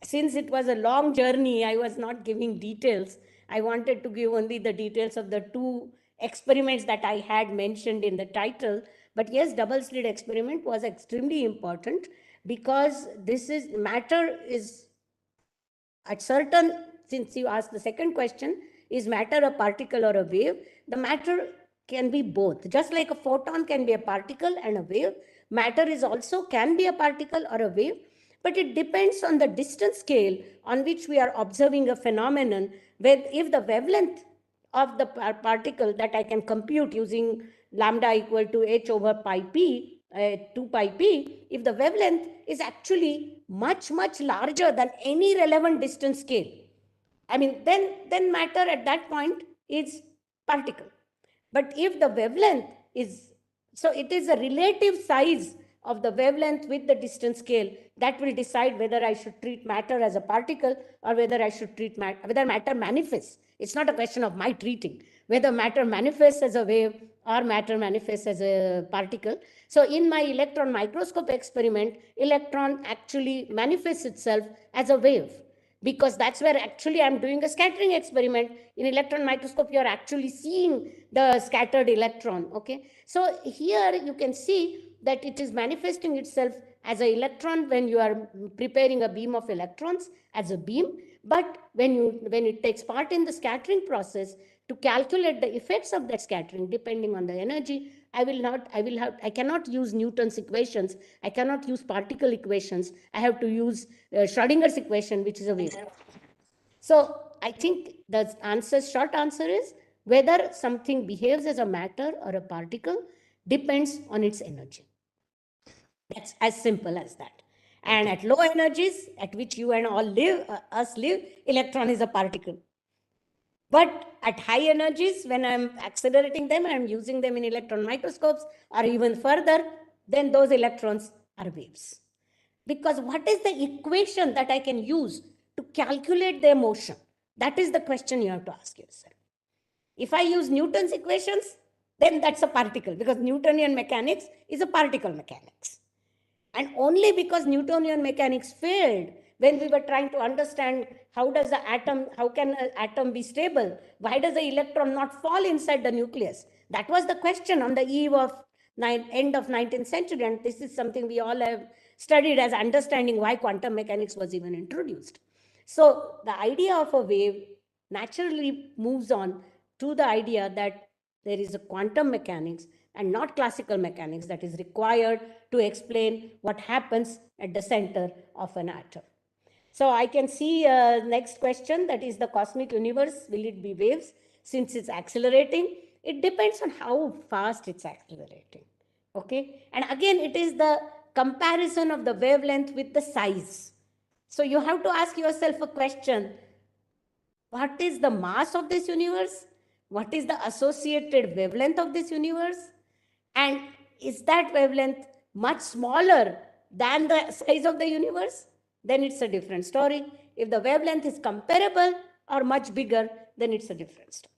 since it was a long journey, I was not giving details. I wanted to give only the details of the two experiments that I had mentioned in the title. But yes, double slit experiment was extremely important because this is, matter is at certain, since you asked the second question, is matter a particle or a wave? The matter can be both. Just like a photon can be a particle and a wave, matter is also can be a particle or a wave, but it depends on the distance scale on which we are observing a phenomenon. Where if the wavelength of the particle that I can compute using lambda equal to h over pi p, 2 pi p, if the wavelength is actually much, much larger than any relevant distance scale, then matter at that point is particle. But if the wavelength is, so it is a relative size of the wavelength with the distance scale that will decide whether I should treat matter as a particle or whether I should treat whether matter manifests. It's not a question of my treating, whether matter manifests as a wave or matter manifests as a particle. So in my electron microscope experiment, electron actually manifests itself as a wave, because that's where actually I'm doing a scattering experiment. In electron microscope, you're actually seeing the scattered electron, okay? So here you can see that it is manifesting itself as an electron when you are preparing a beam of electrons as a beam. But when it takes part in the scattering process, to calculate the effects of that scattering, depending on the energy, I cannot use Newton's equations. I cannot use particle equations. I have to use Schrodinger's equation, which is a wave. So I think the short answer is whether something behaves as a matter or a particle depends on its energy. That's as simple as that. And at low energies, at which you and all us live, electron is a particle. But at high energies, when I'm accelerating them, I'm using them in electron microscopes or even further, then those electrons are waves. Because what is the equation that I can use to calculate their motion? That is the question you have to ask yourself. If I use Newton's equations, then that's a particle, because Newtonian mechanics is a particle mechanics. And only because Newtonian mechanics failed when we were trying to understand how does the atom, how can an atom be stable? Why does the electron not fall inside the nucleus? That was the question on the eve of end of 19th century. And this is something we all have studied as understanding why quantum mechanics was even introduced. So the idea of a wave naturally moves on to the idea that there is a quantum mechanics and not classical mechanics that is required to explain what happens at the center of an atom. So I can see next question, that is the cosmic universe, will it be waves? Since it's accelerating, it depends on how fast it's accelerating. Okay, and again, it is the comparison of the wavelength with the size. So you have to ask yourself a question: what is the mass of this universe? What is the associated wavelength of this universe? And is that wavelength much smaller than the size of the universe? Then it's a different story. If the wavelength is comparable or much bigger, then it's a different story.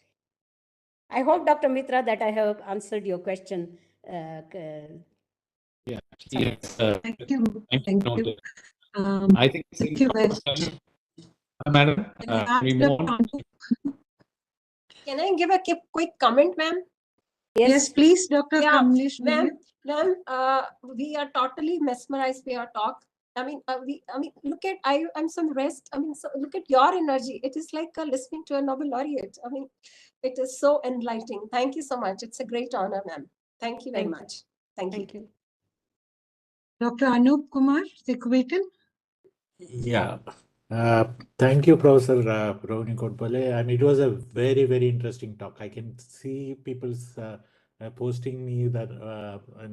I hope, Dr. Mitra, that I have answered your question. Yeah. Yes, thank you. Thank you. I think thank you very much. Madam, we move on. Can I give a quick comment, ma'am? Yes, please, Dr. Yeah, Kamlesh. ma'am, we are totally mesmerized by your talk. I mean, look at I'm some rest. I mean, so look at your energy. It is like listening to a Nobel laureate. I mean, it is so enlightening. Thank you so much. It's a great honor, ma'am. Thank you very much. Thank you. Dr. Anup Kumar, Sequatin. Yeah. Thank you, Professor Rovni Kodbole. I mean, it was a very, very interesting talk. I can see people's posting me that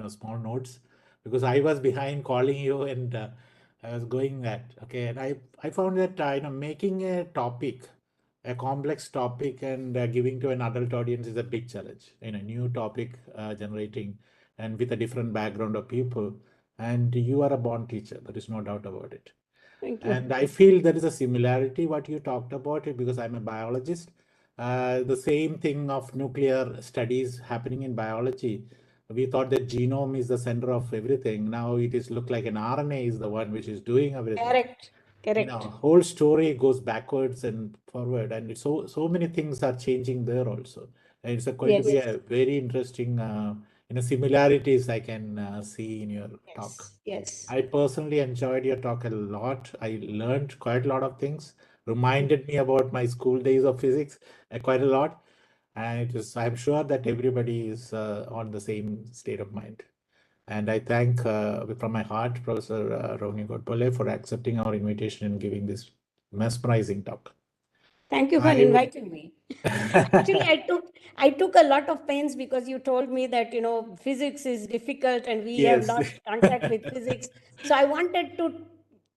small notes, because I was behind calling you and I was going that. Okay, and I found that making a topic, a complex topic, and giving to an adult audience is a big challenge. New topic generating, and with a different background of people. And you are a born teacher. There is no doubt about it. Thank you. And I feel there is a similarity what you talked about it, because I'm a biologist. The same thing of nuclear studies happening in biology. We thought that genome is the center of everything. Now it is look like an RNA is the one which is doing everything. Correct. Whole story goes backwards and forward, and so many things are changing there also. And it's going to be a very interesting similarities I can see in your talk. Yes. I personally enjoyed your talk a lot. I learned quite a lot of things, reminded me about my school days of physics quite a lot. And I'm sure that everybody is on the same state of mind. And I thank from my heart, Professor Rovni Kodbole, for accepting our invitation and giving this mesmerizing talk. Thank you for inviting me. Actually, I took a lot of pains, because you told me that, physics is difficult and we have lost contact with physics. So I wanted to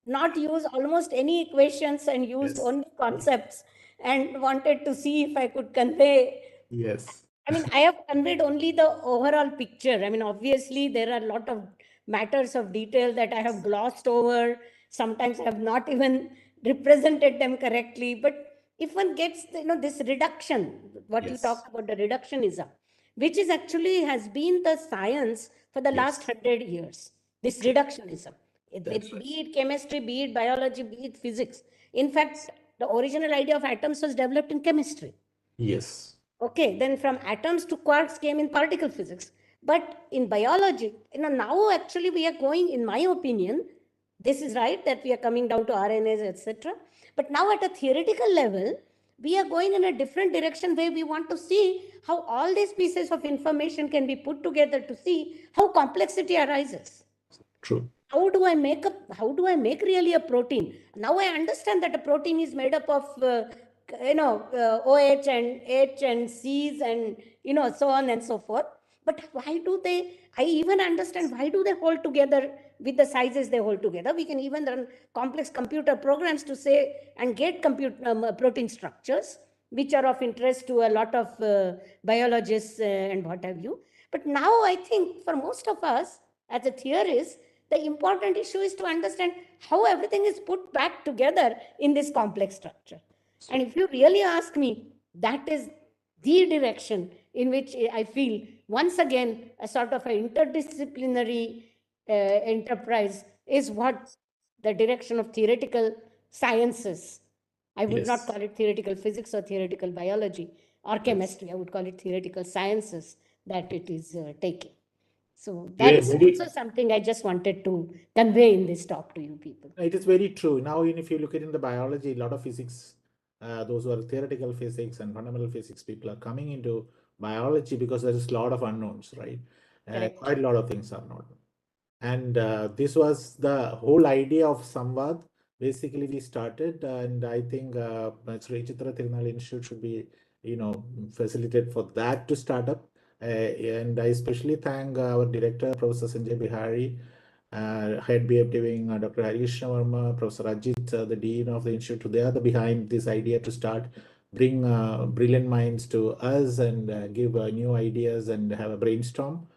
not use almost any equations and used only concepts, and wanted to see if I could convey. Yes. I mean, I have conveyed only the overall picture. I mean, obviously, there are a lot of matters of detail that I have glossed over. Sometimes I have not even represented them correctly. But if one gets, this reduction, what you talked about, the reductionism, which is actually has been the science for the last 100 years, this reductionism, be it chemistry, be it biology, be it physics. In fact, the original idea of atoms was developed in chemistry. Yes. Okay, then from atoms to quarks came in particle physics. But in biology, now actually we are going, in my opinion, this is right, that we are coming down to RNAs, etc. But now at a theoretical level, we are going in a different direction, where we want to see how all these pieces of information can be put together to see how complexity arises. True. How do I make really a protein? Now I understand that a protein is made up of OH and H and C's and so on and so forth. But I even understand why do they hold together with the sizes they hold together. We can even run complex computer programs to say and get protein structures, which are of interest to a lot of biologists and what have you. But now I think for most of us as a theorist, The important issue is to understand how everything is put back together in this complex structure. And if you really ask me, that is the direction in which I feel, once again, a sort of an interdisciplinary enterprise is what the direction of theoretical sciences. I would not call it theoretical physics or theoretical biology or chemistry. I would call it theoretical sciences that it is taking. So that's also something I just wanted to convey in this talk to you people. It is very true. Now, if you look at in the biology, a lot of physics, those who are theoretical physics and fundamental physics people are coming into biology because there is a lot of unknowns, right? Quite a lot of things are not. And this was the whole idea of Samvaad. Basically, we started, and I think Sri Chitra Tirunal Institute should be, facilitated for that to start up. And I especially thank our director, Professor Sanjay Bihari, head BFDing, Dr. Harish Verma, Professor Ajit, the dean of the institute. They are behind this idea to start bring brilliant minds to us and give new ideas and have a brainstorm.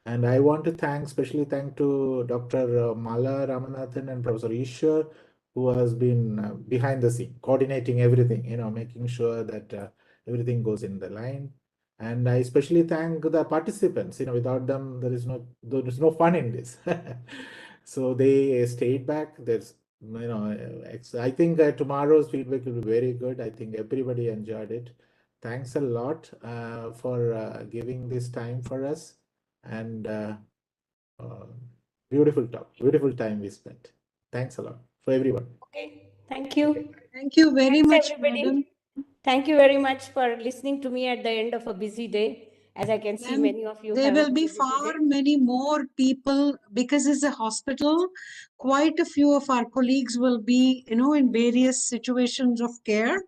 And I want to especially thank to Dr. Malaramanathan and Professor Ishwar, who has been behind the scene, coordinating everything, making sure that everything goes in the line. And I especially thank the participants. Without them, there is no fun in this. So they stayed back. I think tomorrow's feedback will be very good. I think everybody enjoyed it. Thanks a lot for giving this time for us. And beautiful talk, beautiful time we spent. Thanks a lot for everyone. Okay, thank you. Thank you very much, everybody. madam. Thank you very much for listening to me at the end of a busy day. As I can see, And many of you there have will a be busy far day. many more people because it's a hospital. Quite a few of our colleagues will be, in various situations of care.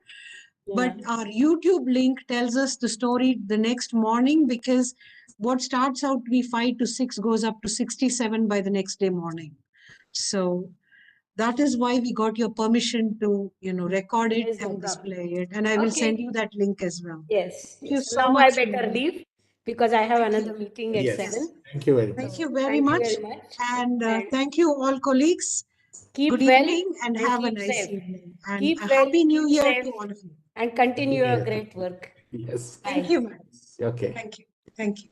But our YouTube link tells us the story the next morning, because what starts out to be 5 to 6 goes up to 67 by the next day morning. So that is why we got your permission to, record it There is no and problem. display it. And I will Okay. send you that link as well. Yes. Thank you So so now much. I better leave because I have another meeting at 7. Thank you very much. Thank you very much. And thank you all colleagues. Keep Good well evening and have a keep nice safe. evening. And Keep a well, happy new keep year safe, to all of you. and continue your Yes. great work. Yes. Thank Bye. you, madam. Okay. Thank you. Thank you.